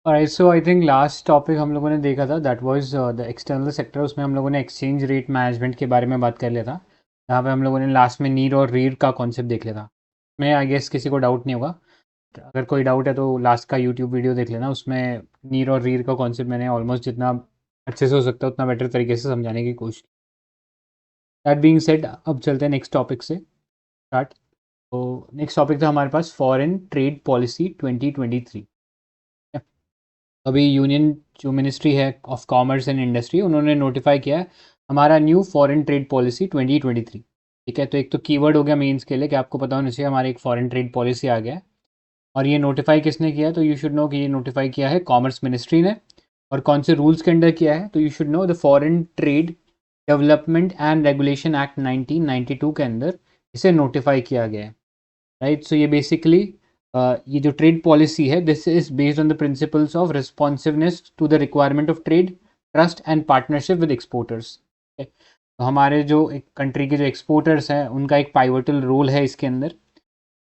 Alright, so I think last topic हम लोगों ने देखा था that was the external sector. उसमें हम लोगों ने एक्सचेंज रेट मैनेजमेंट के बारे में बात कर लिया था। यहाँ पे हम लोगों ने लास्ट में नीड और रीड का कॉन्सेप्ट देख लिया था। मैं आई गेस किसी को डाउट नहीं होगा। अगर कोई डाउट है तो लास्ट का यूट्यूब वीडियो देख लेना, उसमें नीड और रीड का कॉन्सेप्ट मैंने ऑलमोस्ट जितना अच्छे से हो सकता है उतना बेटर तरीके से समझाने की कोशिश। दैट बीइंग सेड, अब चलते हैं नेक्स्ट टॉपिक से स्टार्ट। तो नेक्स्ट टॉपिक था हमारे पास फॉरेन ट्रेड पॉलिसी 2023। अभी यूनियन जो मिनिस्ट्री है ऑफ कॉमर्स एंड इंडस्ट्री, उन्होंने नोटिफाई किया है हमारा न्यू फॉरेन ट्रेड पॉलिसी 2023। ठीक है, तो एक तो कीवर्ड हो गया मेंस के लिए कि आपको पता होना चाहिए हमारी एक फॉरेन ट्रेड पॉलिसी आ गया है। और ये नोटिफाई किसने किया है, तो यू शुड नो कि ये नोटिफाई किया है कॉमर्स मिनिस्ट्री ने। और कौन से रूल्स के अंडर किया है, तो you should know the foreign trade development and regulation act 1992 के अंदर इसे नोटिफाई किया गया है। राइट, सो ये बेसिकली ये जो ट्रेड पॉलिसी है, this is based on the principles of responsiveness to the requirement of trade, trust and partnership with exporters. तो हमारे जो एक कंट्री के जो एक्सपोर्टर्स हैं उनका एक पाइवटल रोल है इसके अंदर।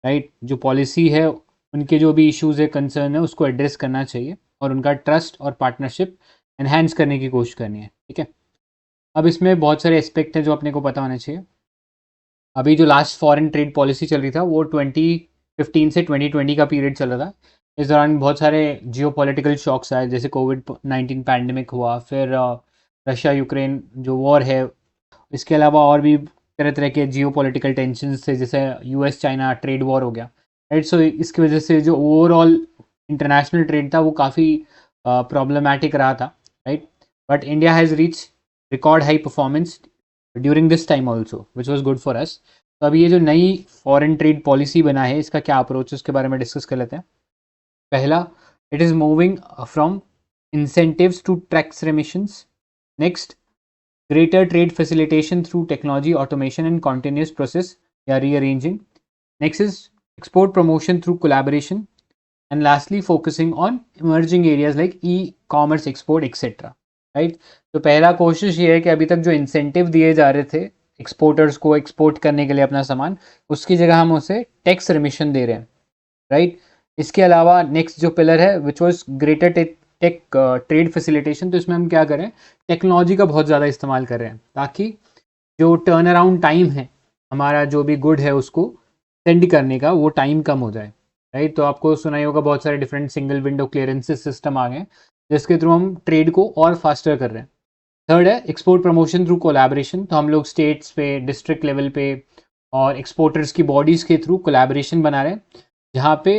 राइट, जो पॉलिसी है उनके जो भी इश्यूज है, कंसर्न है, उसको एड्रेस करना चाहिए और उनका ट्रस्ट और पार्टनरशिप एनहेंस करने की कोशिश करनी है। ठीक है, अब इसमें बहुत सारे एस्पेक्ट हैं जो अपने को पता होने चाहिए। अभी जो लास्ट फॉरेन ट्रेड पॉलिसी चल रही था वो 2015 से 2020 का पीरियड चल रहा था। इस दौरान बहुत सारे जियो पॉलिटिकल शॉक्स आए, जैसे कोविड-19 पैंडमिक हुआ, फिर रशिया यूक्रेन जो वॉर है। इसके अलावा और भी तरह तरह के जियो पॉलिटिकल टेंशन थे, जैसे यूएस चाइना ट्रेड वॉर हो गया। राइट, सो इसकी वजह से जो ओवरऑल इंटरनेशनल ट्रेड था वो काफ़ी प्रॉब्लमैटिक रहा था। Right, but India has reach record high performance during this time also which was good for us. तो अभी ये जो नई फॉरेन ट्रेड पॉलिसी बना है, इसका क्या अप्रोच है उसके बारे में डिस्कस कर लेते हैं। पहला, it is moving from incentives to tax remissions. Next, greater trade facilitation through technology automation and continuous process या rearranging. Next is export promotion through collaboration. And lastly, focusing on emerging areas like e-commerce, export, etc. Right, तो पहला कोशिश ये है कि अभी तक जो इंसेंटिव दिए जा रहे थे एक्सपोर्टर्स को एक्सपोर्ट करने के लिए अपना सामान, उसकी जगह हम उसे टैक्स रिमिशन दे रहे हैं। राइट, इसके अलावा नेक्स्ट जो पिलर है which was greater tech trade facilitation, तो इसमें हम क्या करें, टेक्नोलॉजी का बहुत ज़्यादा इस्तेमाल कर रहे हैं ताकि जो टर्न अराउंड टाइम है हमारा जो भी गुड है उसको सेंड करने का, वो टाइम कम हो जाए। राइट, तो आपको सुना ही होगा बहुत सारे different single window clearances system आ गए जिसके थ्रू हम ट्रेड को और फास्टर कर रहे हैं। थर्ड है एक्सपोर्ट प्रमोशन थ्रू कोलैबोरेशन, तो हम लोग स्टेट्स पे, डिस्ट्रिक्ट लेवल पे और एक्सपोर्टर्स की बॉडीज़ के थ्रू कोलैबोरेशन बना रहे हैं, जहाँ पे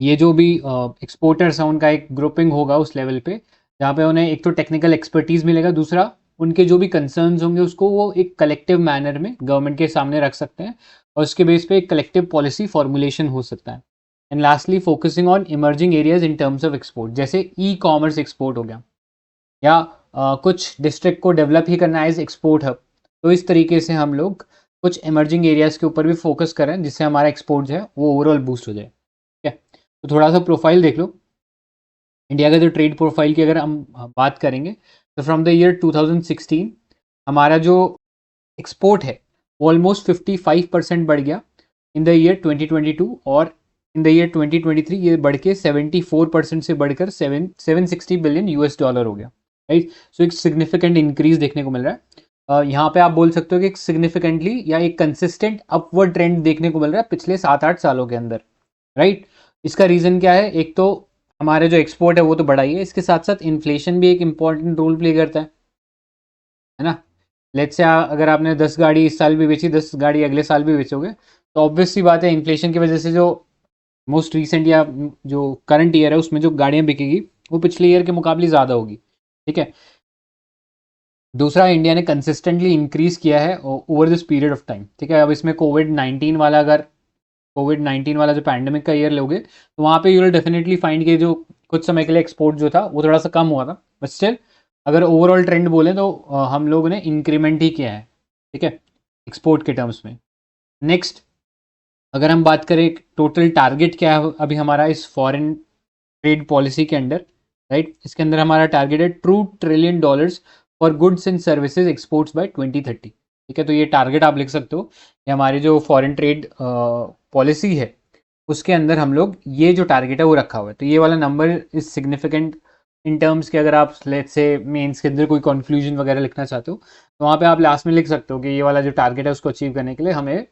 ये जो भी एक्सपोर्टर्स हैं उनका एक ग्रुपिंग होगा उस लेवल पे, जहाँ पे उन्हें एक तो टेक्निकल एक्सपर्टीज़ मिलेगा, दूसरा उनके जो भी कंसर्न्स होंगे उसको वो एक कलेक्टिव मैनर में गवर्नमेंट के सामने रख सकते हैं और उसके बेस पे एक कलेक्टिव पॉलिसी फॉर्मुलेशन हो सकता है। And lastly, focusing on emerging areas in terms of export, जैसे ई कॉमर्स एक्सपोर्ट हो गया, या कुछ डिस्ट्रिक्ट को डेवलप ही करना एज एक्सपोर्ट हब। तो इस तरीके से हम लोग कुछ इमर्जिंग एरियाज़ के ऊपर भी फोकस करें जिससे हमारा एक्सपोर्ट जो है वो ओवरऑल बूस्ट हो जाए। ठीक है, तो थोड़ा सा प्रोफाइल देख लो इंडिया का। जो ट्रेड प्रोफाइल की अगर हम बात करेंगे, तो फ्रॉम द ईयर 2016 हमारा जो एक्सपोर्ट है वो ऑलमोस्ट 55% बढ़ गया इन द ईयर 2022, और इन द ईयर 2023 ये बढ़ के 74% से बढ़कर 760 बिलियन यूएस डॉलर हो गया। राइट, सो एक सिग्निफिकेंट इंक्रीज देखने को मिल रहा है। यहाँ पे आप बोल सकते हो कि एक सिग्निफिकेंटली या एक कंसिस्टेंट अपवर्ड ट्रेंड देखने को मिल रहा है पिछले 7-8 सालों के अंदर। राइट, इसका रीज़न क्या है, एक तो हमारे जो एक्सपोर्ट है वो तो बढ़ा ही है, इसके साथ साथ इन्फ्लेशन भी एक इंपॉर्टेंट रोल प्ले करता है ना। लेट्स से अगर आपने 10 गाड़ी इस साल भी बेची, 10 गाड़ी अगले साल भी बेचोगे, तो ऑब्वियस सी बात है इन्फ्लेशन की वजह से जो मोस्ट रिसेंट या जो करंट ईयर है उसमें जो गाड़ियाँ बिकेगी वो पिछले ईयर के मुकाबले ज़्यादा होगी। ठीक है, दूसरा, इंडिया ने कंसिस्टेंटली इंक्रीज किया है over this period of time. ठीक है, अब इसमें कोविड 19 वाला जो पैंडेमिक का ईयर लोगे तो वहाँ पे यू विल डेफिनेटली फाइंड कि जो कुछ समय के लिए एक्सपोर्ट जो था वो थोड़ा सा कम हुआ था, बट स्टिल अगर ओवरऑल ट्रेंड बोलें तो हम लोगों ने इंक्रीमेंट ही किया है। ठीक है, एक्सपोर्ट के टर्म्स में। नेक्स्ट, अगर हम बात करें टोटल टारगेट क्या है अभी हमारा इस फॉरेन ट्रेड पॉलिसी के अंडर, राइट, इसके अंदर हमारा टारगेट है $2 trillion for goods and services exports by 2030। ठीक है, तो ये टारगेट आप लिख सकते हो। ये हमारी जो फॉरेन ट्रेड पॉलिसी है उसके अंदर हम लोग ये जो टारगेट है वो रखा हुआ है। तो ये वाला number is significant in terms के, अगर आप लेट्स से मेंस के अंदर कोई कंक्लूजन वगैरह लिखना चाहते हो तो वहाँ पे आप लास्ट में लिख सकते हो कि ये वाला जो टारगेट है उसको अचीव करने के लिए हमें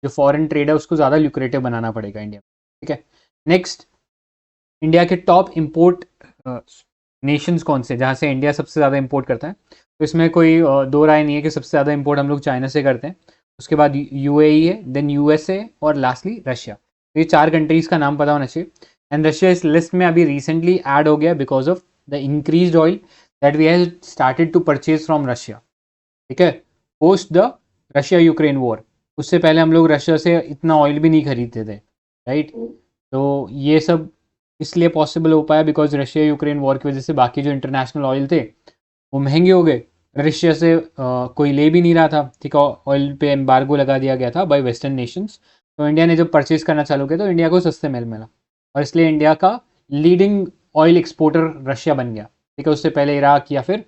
जो फॉरेन ट्रेड है उसको ज़्यादा ल्यूक्रेटिव बनाना पड़ेगा इंडिया में। ठीक है, नेक्स्ट, इंडिया के टॉप इम्पोर्ट नेशंस कौन से, जहाँ से इंडिया सबसे ज़्यादा इम्पोर्ट करता है। तो इसमें कोई दो राय नहीं है कि सबसे ज़्यादा इम्पोर्ट हम लोग चाइना से करते हैं, उसके बाद यूएई है, देन यूएसए और लास्टली रशिया। तो ये चार कंट्रीज का नाम पता होना चाहिए। एंड रशिया इस लिस्ट में अभी रिसेंटली ऐड हो गया because of the increase oil that we have started to purchase from Russia. ठीक है, post the Russia Ukraine war. उससे पहले हम लोग रशिया से इतना ऑयल भी नहीं खरीदते थे, राइट। तो ये सब इसलिए पॉसिबल हो पाया बिकॉज रशिया यूक्रेन वॉर की वजह से बाकी जो इंटरनेशनल ऑयल थे वो महंगे हो गए। रशिया से कोई ले भी नहीं रहा था, ठीक है, ऑयल पे एम्बार्गो लगा दिया गया था बाय वेस्टर्न नेशंस। तो इंडिया ने जब परचेज करना चालू किया तो इंडिया को सस्ते मिल मिला और इसलिए इंडिया का लीडिंग ऑयल एक्सपोर्टर रशिया बन गया। ठीक है, उससे पहले इराक या फिर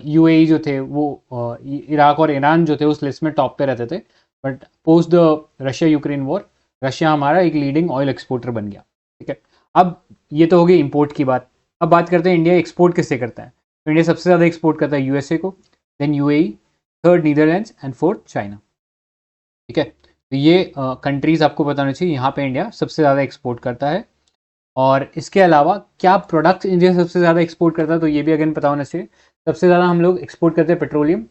यूएई जो थे वो इराक और ईरान जो थे उस लिस्ट में टॉप पे रहते थे, but post the Russia Ukraine war Russia हमारा एक लीडिंग ऑयल एक्सपोर्टर बन गया। ठीक है, अब ये तो हो गई इंपोर्ट की बात। अब बात करते हैं इंडिया एक्सपोर्ट किससे करता है। तो इंडिया सबसे ज़्यादा एक्सपोर्ट करता है यूएसए को, then UAE, third Netherlands and fourth China. ठीक है, तो ये कंट्रीज आपको बताना चाहिए, यहाँ पे इंडिया सबसे ज़्यादा एक्सपोर्ट करता है। और इसके अलावा क्या प्रोडक्ट्स इंडिया सबसे ज़्यादा एक्सपोर्ट करता है, तो ये भी अगेन पता होना चाहिए। सबसे ज़्यादा हम लोग एक्सपोर्ट करते हैं पेट्रोलियम,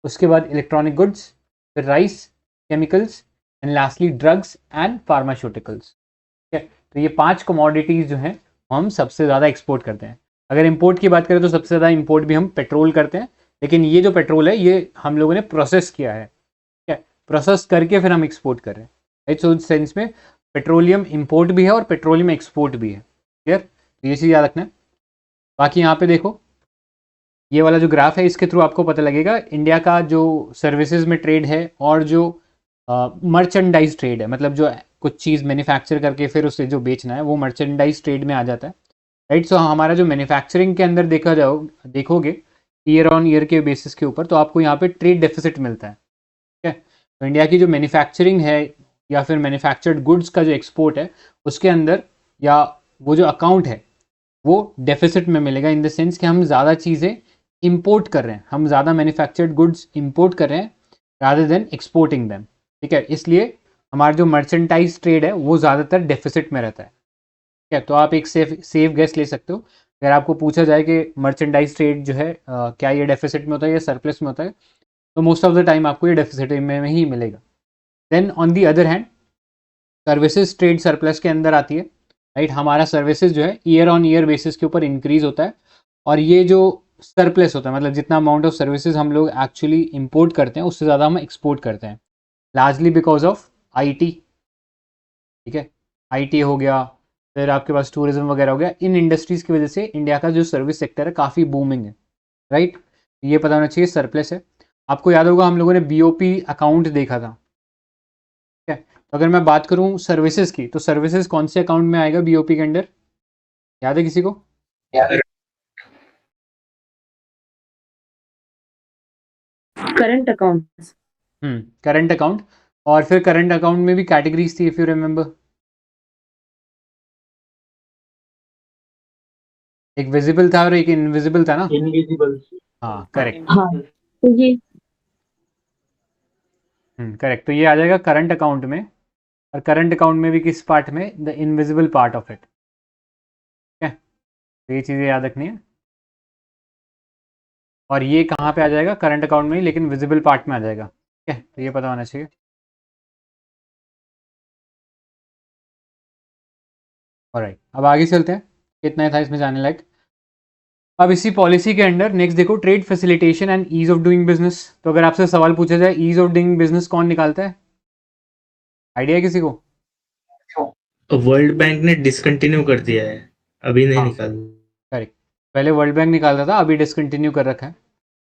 उसके बाद इलेक्ट्रॉनिक गुड्स, फिर rice, chemicals and lastly drugs and pharmaceuticals. ठीक है, तो ये 5 कमोडिटीज़ जो हैं हम सबसे ज़्यादा एक्सपोर्ट करते हैं। अगर इंपोर्ट की बात करें तो सबसे ज़्यादा इंपोर्ट भी हम पेट्रोल करते हैं, लेकिन ये जो पेट्रोल है ये हम लोगों ने प्रोसेस किया है। ठीक है, प्रोसेस करके फिर हम एक्सपोर्ट कर रहे हैं, राइट। सो इस सेंस में पेट्रोलियम इंपोर्ट भी है और पेट्रोलियम एक्सपोर्ट भी है। क्लियर, तो ये चीज़ याद रखना है। बाकी यहाँ पे देखो ये वाला जो ग्राफ है इसके थ्रू आपको पता लगेगा इंडिया का जो सर्विसेज में ट्रेड है और जो मर्चेंडाइज ट्रेड है, मतलब जो कुछ चीज़ मैन्युफैक्चर करके फिर उसे जो बेचना है वो मर्चेंडाइज ट्रेड में आ जाता है, राइट। सो हमारा जो मैन्युफैक्चरिंग के अंदर देखोगे ईयर ऑन ईयर के बेसिस के ऊपर तो आपको यहाँ पे ट्रेड डेफिसिट मिलता है। ठीक है, तो इंडिया की जो मैन्युफैक्चरिंग है या फिर मैन्युफैक्चर्ड गुड्स का जो एक्सपोर्ट है उसके अंदर या वो जो अकाउंट है वो डेफिसिट में मिलेगा, इन द सेंस कि हम ज़्यादा चीज़ें इंपोर्ट कर रहे हैं, हम ज़्यादा मैन्युफैक्चर्ड गुड्स इंपोर्ट कर रहे हैं रादर देन एक्सपोर्टिंग दैम। ठीक है, इसलिए हमारा जो मर्चेंटाइज ट्रेड है वो ज़्यादातर डेफिसिट में रहता है। ठीक है, तो आप एक सेफ गेस ले सकते हो। अगर आपको पूछा जाए कि मर्चेंडाइज ट्रेड जो है क्या ये डेफिसिट में होता है या सरप्लस में होता है, तो मोस्ट ऑफ द टाइम आपको ये डेफिसिट में ही मिलेगा। Then on the other hand services trade surplus के अंदर आती है, राइट। हमारा सर्विसेज जो है ईयर ऑन ईयर बेसिस के ऊपर इंक्रीज होता है और ये जो सरप्लस होता है मतलब जितना अमाउंट ऑफ सर्विसेज हम लोग एक्चुअली इंपोर्ट करते हैं उससे ज़्यादा हम एक्सपोर्ट करते हैं, लार्जली बिकॉज ऑफ आईटी। ठीक है, आईटी हो गया, फिर आपके पास टूरिज्म वगैरह हो गया, इन इंडस्ट्रीज़ की वजह से इंडिया का जो सर्विस सेक्टर है काफ़ी बूमिंग है, राइट। ये पता होना चाहिए सरप्लस है। आपको याद होगा हम लोगों ने बीओपी अकाउंट देखा था। ठीक है, तो अगर मैं बात करूं सर्विसेज की तो सर्विसेज कौन से अकाउंट में आएगा बीओपी के अंडर, याद है किसी को? Current account. करंट अकाउंट, और फिर करंट अकाउंट में भी कैटेगरीज थी इफ यू रिमेंबर, एक विजिबल था और एक इनविजिबल था ना। इनविजिबल। हाँ करेक्ट, हाँ, तो ये करेक्ट। तो ये आ जाएगा करंट अकाउंट में, और करंट अकाउंट में भी किस पार्ट में, the invisible part of it. ठीक है, तो ये चीज़ें याद रखनी है। और ये कहाँ पे आ जाएगा, करंट अकाउंट में ही लेकिन विजिबल पार्ट में आ जाएगा। ठीक है, तो ये पता होना चाहिए। ऑलराइट, अब आगे चलते हैं, कितना था इसमें जाने लायक। अब इसी पॉलिसी के अंडर नेक्स्ट देखो trade facilitation and ease of doing business. तो अगर आपसे सवाल पूछा जाए ईज ऑफ डूइंग बिजनेस कौन निकालता है, आइडिया है किसी को? वर्ल्ड बैंक ने डिसकंटिन्यू कर दिया है, अभी नहीं हाँ निकाल। करेक्ट, पहले वर्ल्ड बैंक निकालता था, अभी डिसकंटिन्यू कर रखा है।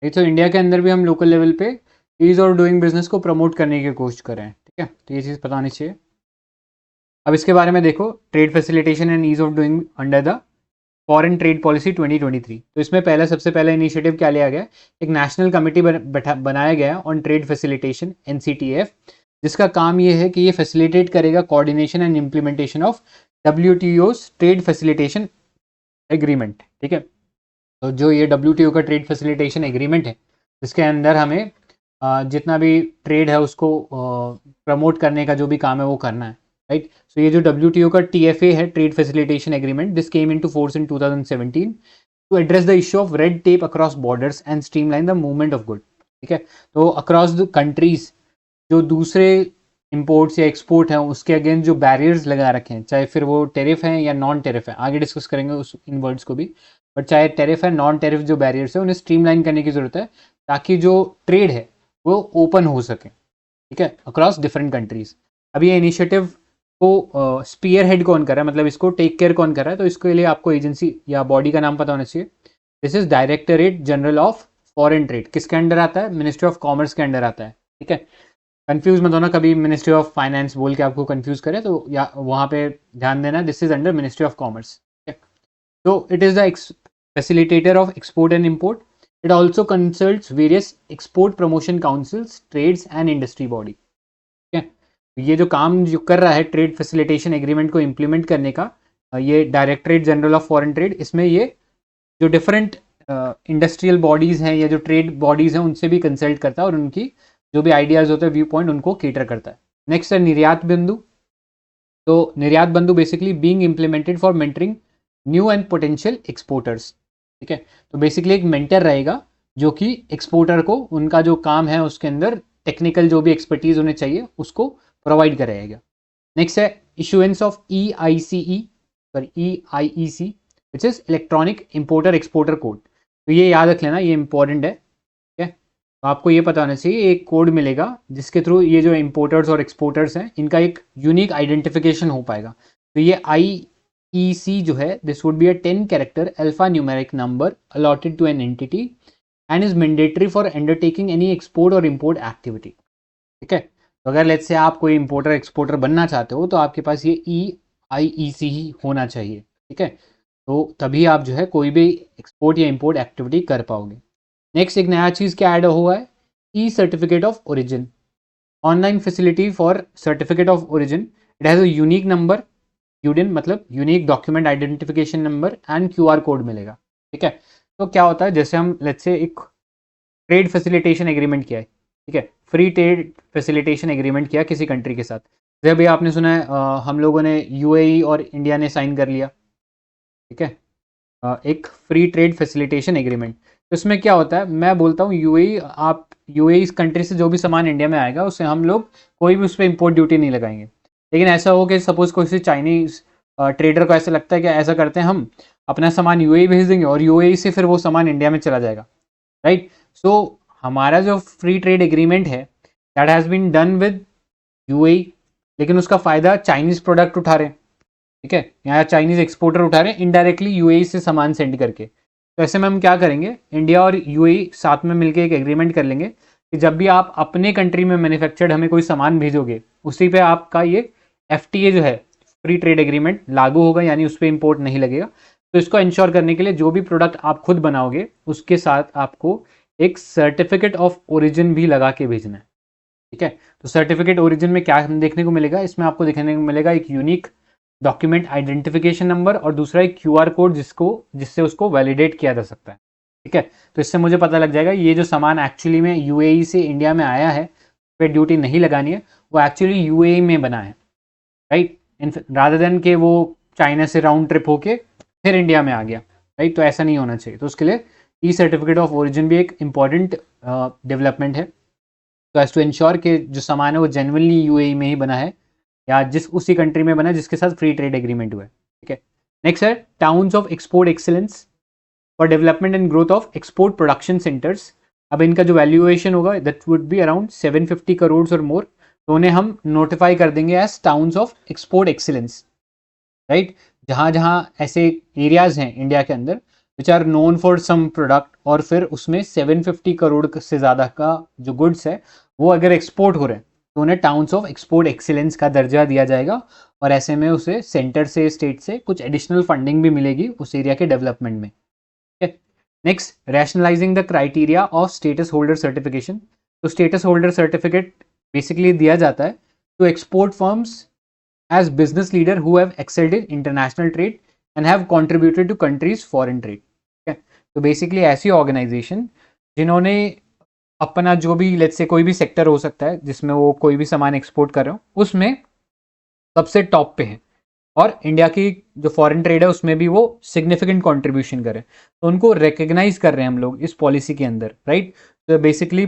ये तो इंडिया के अंदर भी हम लोकल लेवल पे ईज ऑफ डूइंग बिजनेस को प्रमोट करने की कोशिश कर रहे हैं। ठीक है, तो ये चीज़ पता होनी चाहिए। अब इसके बारे में देखो, trade facilitation and ease of doing under the foreign trade policy 2023। तो इसमें सबसे पहला इनिशिएटिव क्या लिया गया, एक नेशनल कमेटी बनाया गया ऑन ट्रेड फैसिलिटेशन, NCTF, जिसका काम ये है कि ये फैसिलिटेट करेगा coordination and implementation of WTO's trade facilitation agreement. ठीक है, तो जो ये WTO का ट्रेड फैसिलिटेशन एग्रीमेंट है, जिसके अंदर हमें जितना भी ट्रेड है उसको प्रमोट करने का जो भी काम है वो करना है, राइट। सो ये जो WTO का TFA है, trade facilitation agreement, this came into force in 2017 to address the issue of red tape across borders and streamline the movement of good. ठीक है, तो अक्रॉस द कंट्रीज जो दूसरे इंपोर्ट्स या एक्सपोर्ट हैं उसके अगेंस्ट जो बैरियर्स लगा रखे हैं, चाहे फिर वो टेरिफ हैं या नॉन टेरिफ है, आगे डिस्कस करेंगे उस इन वर्ड्स को भी, बट चाहे टेरिफ है नॉन टेरिफ जो बैरियर्स है उन्हें स्ट्रीमलाइन करने की ज़रूरत है ताकि जो ट्रेड है वो ओपन हो सके। ठीक है, अक्रॉस डिफरेंट कंट्रीज। अब ये इनिशिएटिव को स्पीयर हेड कौन कर रहा है, मतलब इसको टेक केयर कौन कर रहा है, तो इसके लिए आपको एजेंसी या बॉडी का नाम पता होना चाहिए। This is directorate general of foreign trade. किसके अंडर आता है? मिनिस्ट्री ऑफ कॉमर्स के अंडर आता है। ठीक है, कंफ्यूज मत होना, कभी मिनिस्ट्री ऑफ फाइनेंस बोल के आपको कंफ्यूज करे तो या वहाँ पे ध्यान देना, this is under ministry of commerce. तो it is the facilitator of export and import. It also consults various export promotion councils, trades and industry body. ठीक है, ये जो काम जो कर रहा है ट्रेड फैसिलिटेशन एग्रीमेंट को इम्प्लीमेंट करने का, ये directorate general of foreign trade, इसमें ये जो डिफरेंट इंडस्ट्रियल बॉडीज़ हैं या जो ट्रेड बॉडीज़ हैं उनसे भी कंसल्ट करता है और उनकी जो भी आइडियाज़ होते हैं, व्यू पॉइंट, उनको केटर करता है। नेक्स्ट है निर्यात बंधु। तो निर्यात बंधु basically being implemented for mentoring new and potential exporters. ठीक है, तो बेसिकली एक मेंटर रहेगा जो कि एक्सपोर्टर को उनका जो काम है उसके अंदर टेक्निकल जो भी एक्सपर्टीज उन्हें चाहिए उसको प्रोवाइड कराएगा। नेक्स्ट है issuance of EICE which is electronic importer exporter code. तो ये याद रख लेना, ये इंपॉर्टेंट है। ठीक है, तो आपको ये पता होना चाहिए एक कोड मिलेगा जिसके थ्रू ये जो इंपोर्टर्स और एक्सपोर्टर्स हैं इनका एक यूनिक आइडेंटिफिकेशन हो पाएगा। तो ये IEC जो है, this would be a 10 character alpha numeric number allotted to an entity and is mandatory for undertaking any export और इम्पोर्ट एक्टिविटी। ठीक है, तो अगर लेट्स से आप कोई इंपोर्टर एक्सपोर्टर बनना चाहते हो तो आपके पास ये EIEC ही होना चाहिए। ठीक है, तो तभी आप जो है कोई भी एक्सपोर्ट या इम्पोर्ट एक्टिविटी कर पाओगे। नेक्स्ट एक नया चीज़ क्या ऐड हुआ है, certificate of origin, online facility for certificate of origin. It has a unique number, UDIN मतलब unique document identification number and QR code मिलेगा। ठीक है, तो क्या होता है, जैसे हम लेट्स से एक ट्रेड फैसिलिटेशन एग्रीमेंट किया है, ठीक है, फ्री ट्रेड फैसिलिटेशन एग्रीमेंट किया किसी कंट्री के साथ, जैसे अभी आपने सुना है हम लोगों ने UAE और इंडिया ने साइन कर लिया। ठीक है, एक फ्री ट्रेड फैसिलिटेशन एग्रीमेंट। तो इसमें क्या होता है, मैं बोलता हूँ UAE, आप UAE इस कंट्री से जो भी सामान इंडिया में आएगा उससे हम लोग कोई भी उस पर इम्पोर्ट ड्यूटी नहीं लगाएंगे। लेकिन ऐसा हो कि सपोज कोई चाइनीज ट्रेडर को ऐसा लगता है कि ऐसा करते हैं, हम अपना सामान UAE भेज देंगे और UAE से फिर वो सामान इंडिया में चला जाएगा, राइट। सो हमारा जो फ्री ट्रेड एग्रीमेंट है that has been done with UAE, लेकिन उसका फ़ायदा चाइनीज़ प्रोडक्ट उठा रहे हैं। ठीक है, यहाँ चाइनीज़ एक्सपोर्टर उठा रहे हैं इनडायरेक्टली UAE से सामान सेंड करके। तो ऐसे में हम क्या करेंगे, इंडिया और UAE साथ में मिलकर एक एग्रीमेंट कर लेंगे कि जब भी आप अपने कंट्री में मैन्युफैक्चर्ड हमें कोई सामान भेजोगे उसी पे आपका ये FTA जो है फ्री ट्रेड एग्रीमेंट लागू होगा, यानी उस पर इम्पोर्ट नहीं लगेगा। तो इसको इंश्योर करने के लिए जो भी प्रोडक्ट आप खुद बनाओगे उसके साथ आपको एक सर्टिफिकेट ऑफ ओरिजिन भी लगा के भेजना है। ठीक है, तो सर्टिफिकेट ओरिजिन में क्या देखने को मिलेगा, इसमें आपको देखने को मिलेगा एक यूनिक डॉक्यूमेंट आइडेंटिफिकेशन नंबर और दूसरा एक QR कोड जिससे उसको वैलिडेट किया जा सकता है। ठीक है, तो इससे मुझे पता लग जाएगा ये जो सामान एक्चुअली में UAE से इंडिया में आया है, पे ड्यूटी नहीं लगानी है, वो एक्चुअली UAE में बना है, राइट, रादर देन के वो चाइना से राउंड ट्रिप होके फिर इंडिया में आ गया, राइट। तो ऐसा नहीं होना चाहिए। तो उसके लिए सर्टिफिकेट ऑफ ओरिजिन भी एक इंपॉर्टेंट डेवलपमेंट है, तो एज टू इंश्योर कि जो सामान है वो जेन्युइनली UAE में ही बना है या उसी कंट्री में बना है जिसके साथ फ्री ट्रेड एग्रीमेंट हुआ है। ठीक है, नेक्स्ट है towns of export excellence for development and growth of export production centres. अब इनका जो वैल्यूएशन होगा that would be around 750 crore और मोर, तो उन्हें हम नोटिफाई कर देंगे as towns of export excellence, right. जहाँ जहाँ ऐसे एरियाज हैं इंडिया के अंदर which are known for some product और फिर उसमें 750 करोड़ से ज़्यादा का जो गुड्स है वो अगर एक्सपोर्ट हो रहे हैं तो उन्हें टाउन्स ऑफ एक्सपोर्ट एक्सीलेंस का दर्जा दिया जाएगा और ऐसे में उसे सेंटर से स्टेट से कुछ एडिशनल फंडिंग भी मिलेगी उस एरिया के डेवलपमेंट में। Next, rationalising the criteria of status holder certification. तो स्टेटस होल्डर सर्टिफिकेट बेसिकली दिया जाता है to export firms as business leader who have excelled in international trade and have contributed to country's foreign trade. ठीक है, तो basically ऐसी organisation जिन्होंने अपना जो भी लेट्स से कोई भी सेक्टर हो सकता है जिसमें वो कोई भी सामान एक्सपोर्ट कर रहे हो उसमें सबसे टॉप पे है, और इंडिया की जो फॉरेन ट्रेड है उसमें भी वो सिग्निफिकेंट कंट्रीब्यूशन करें, तो उनको रिकग्नाइज कर रहे हैं हम लोग इस पॉलिसी के अंदर, राइट। तो बेसिकली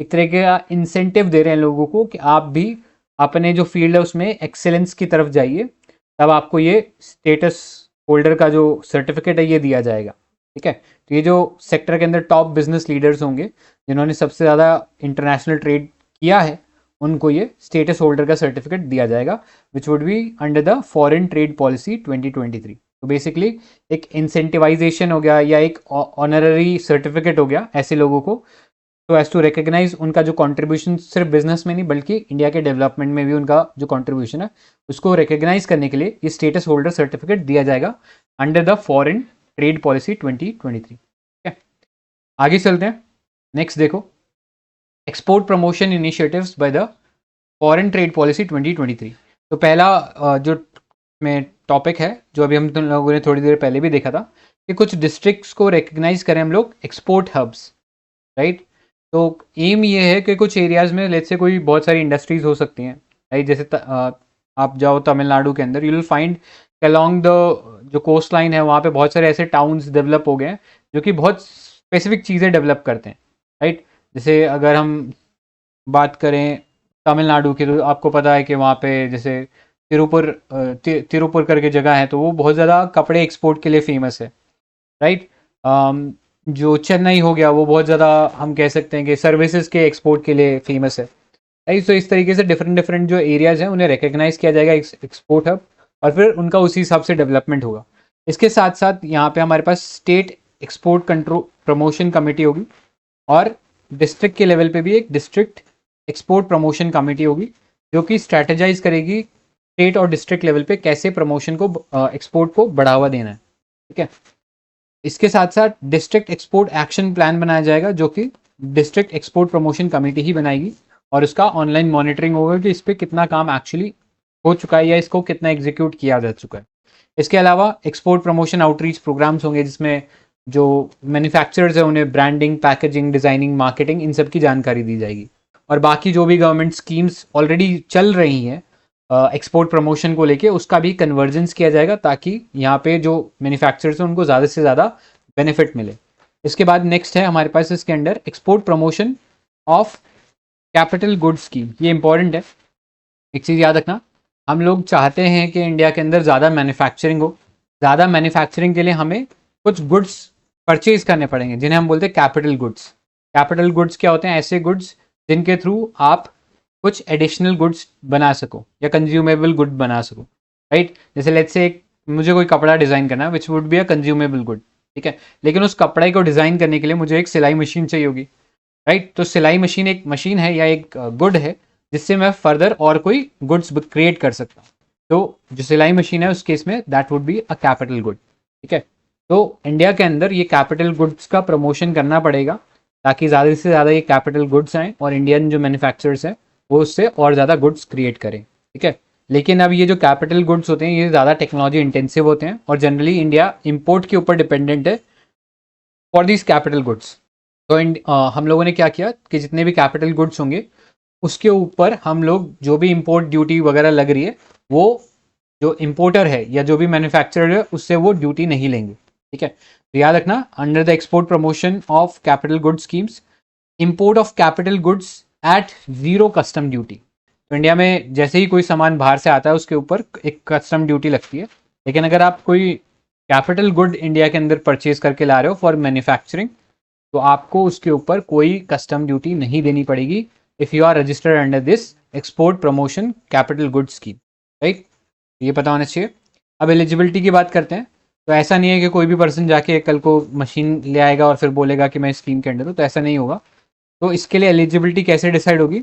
एक तरह का इंसेंटिव दे रहे हैं लोगों को कि आप भी अपने जो फील्ड है उसमें एक्सेलेंस की तरफ जाइए, तब आपको ये स्टेटस होल्डर का जो सर्टिफिकेट है ये दिया जाएगा। ठीक है, तो ये जो सेक्टर के अंदर टॉप बिजनेस लीडर्स होंगे जिन्होंने सबसे ज़्यादा इंटरनेशनल ट्रेड किया है उनको ये स्टेटस होल्डर का सर्टिफिकेट दिया जाएगा, which would be under the foreign trade policy 2023। तो बेसिकली एक इंसेंटिवाइजेशन हो गया या एक ऑनररी सर्टिफिकेट हो गया ऐसे लोगों को, तो एज टू रिकग्नाइज उनका जो कंट्रीब्यूशन सिर्फ बिजनेस में नहीं बल्कि इंडिया के डेवलपमेंट में भी उनका जो कंट्रीब्यूशन है उसको रिकग्नाइज करने के लिए ये स्टेटस होल्डर सर्टिफिकेट दिया जाएगा under the foreign trade policy 2023। ठीक है, आगे चलते हैं। नेक्स्ट देखो, export promotion initiatives by the foreign trade policy 2023। तो पहला जो में टॉपिक है जो अभी हम तुम लोगों ने थोड़ी देर पहले भी देखा था कि कुछ डिस्ट्रिक्ट्स को रिकग्नाइज करें हम लोग एक्सपोर्ट हब्स, राइट। तो एम ये है कि कुछ एरियाज़ में लेट्स से कोई बहुत सारी इंडस्ट्रीज हो सकती हैं, राइट। जैसे आप जाओ तमिलनाडु के अंदर, you will find along the जो कोस्ट लाइन है वहाँ पे बहुत सारे ऐसे टाउन्स डेवलप हो गए हैं जो कि बहुत स्पेसिफिक चीज़ें डेवलप करते हैं, राइट। जैसे अगर हम बात करें तमिलनाडु की, तो आपको पता है कि वहाँ पे जैसे तिरुपुर करके जगह है, तो वो बहुत ज़्यादा कपड़े एक्सपोर्ट के लिए फेमस है, राइट। जो चेन्नई हो गया वो बहुत ज़्यादा हम कह सकते हैं कि सर्विसेज के एक्सपोर्ट के लिए फेमस है, राइट। तो इस तरीके से डिफरेंट डिफरेंट जो एरियाज़ हैं उन्हें रिकग्नाइज किया जाएगा एक्सपोर्ट हब, और फिर उनका उसी हिसाब से डेवलपमेंट होगा। इसके साथ साथ यहाँ पे हमारे पास state export control promotion committee होगी, और डिस्ट्रिक्ट के लेवल पे भी एक डिस्ट्रिक्ट एक्सपोर्ट प्रमोशन कमेटी होगी जो कि स्ट्रैटेजाइज करेगी स्टेट और डिस्ट्रिक्ट लेवल पे कैसे प्रमोशन को एक्सपोर्ट को बढ़ावा देना है। ठीक है, इसके साथ साथ डिस्ट्रिक्ट एक्सपोर्ट एक्शन प्लान बनाया जाएगा जो कि डिस्ट्रिक्ट एक्सपोर्ट प्रमोशन कमेटी ही बनाएगी, और उसका ऑनलाइन मॉनिटरिंग होगा कि इस पर कितना काम एक्चुअली हो चुका है या इसको कितना एग्जीक्यूट किया जा चुका है। इसके अलावा एक्सपोर्ट प्रमोशन आउटरीच प्रोग्राम्स होंगे जिसमें जो मैन्युफैक्चरर्स है उन्हें branding, packaging, designing, marketing in सब की जानकारी दी जाएगी, और बाकी जो भी गवर्नमेंट स्कीम्स ऑलरेडी चल रही हैं एक्सपोर्ट प्रमोशन को लेके उसका भी कन्वर्जेंस किया जाएगा ताकि यहाँ पे जो मैन्युफैक्चरर्स हैं उनको ज़्यादा से ज़्यादा बेनिफिट मिले। इसके बाद नेक्स्ट है हमारे पास इसके under export promotion of capital goods scheme. ये इंपॉर्टेंट है, एक चीज़ याद रखना, हम लोग चाहते हैं कि इंडिया के अंदर ज़्यादा मैन्युफैक्चरिंग हो। ज़्यादा मैन्युफैक्चरिंग के लिए हमें कुछ गुड्स परचेज करने पड़ेंगे जिन्हें हम बोलते हैं कैपिटल गुड्स। कैपिटल गुड्स क्या होते हैं? ऐसे गुड्स जिनके थ्रू आप कुछ एडिशनल गुड्स बना सको या कंज्यूमेबल गुड बना सको, राइट। जैसे लेट्स से मुझे कोई कपड़ा डिज़ाइन करना है which would be a consumable good, ठीक है, लेकिन उस कपड़े को डिज़ाइन करने के लिए मुझे एक सिलाई मशीन चाहिए होगी, राइट। तो सिलाई मशीन एक मशीन है या एक गुड है जिससे मैं फर्दर और कोई गुड्स क्रिएट कर सकता हूँ। तो जो सिलाई मशीन है उस केस में that would be a capital good, ठीक है। तो इंडिया के अंदर ये कैपिटल गुड्स का प्रमोशन करना पड़ेगा ताकि ज़्यादा से ज़्यादा ये कैपिटल गुड्स आएँ और इंडियन जो मैन्युफैक्चरर्स हैं वो उससे और ज़्यादा गुड्स क्रिएट करें, ठीक है। लेकिन अब ये जो कैपिटल गुड्स होते हैं ये ज़्यादा टेक्नोलॉजी इंटेंसिव होते हैं और जनरली इंडिया इंपोर्ट के ऊपर डिपेंडेंट है फॉर दिस कैपिटल गुड्स। तो हम लोगों ने क्या किया कि जितने भी कैपिटल गुड्स होंगे उसके ऊपर हम लोग जो भी इंपोर्ट ड्यूटी वगैरह लग रही है वो जो इंपोर्टर है या जो भी मैन्युफैक्चरर है उससे वो ड्यूटी नहीं लेंगे, ठीक है। तो याद रखना, under the export promotion of capital goods schemes, import of capital goods at zero custom duty. तो इंडिया में जैसे ही कोई सामान बाहर से आता है उसके ऊपर एक कस्टम ड्यूटी लगती है, लेकिन अगर आप कोई कैपिटल गुड इंडिया के अंदर परचेज करके ला रहे हो फॉर मैन्युफैक्चरिंग तो आपको उसके ऊपर कोई कस्टम ड्यूटी नहीं देनी पड़ेगी if you are registered under this export promotion capital good scheme, right. ये पता होना चाहिए। अब एलिजिबिलिटी की बात करते हैं। तो ऐसा नहीं है कि कोई भी पर्सन जाके कल को मशीन ले आएगा और फिर बोलेगा कि मैं स्कीम के अंडर हूँ, तो ऐसा नहीं होगा। तो इसके लिए एलिजिबिलिटी कैसे डिसाइड होगी?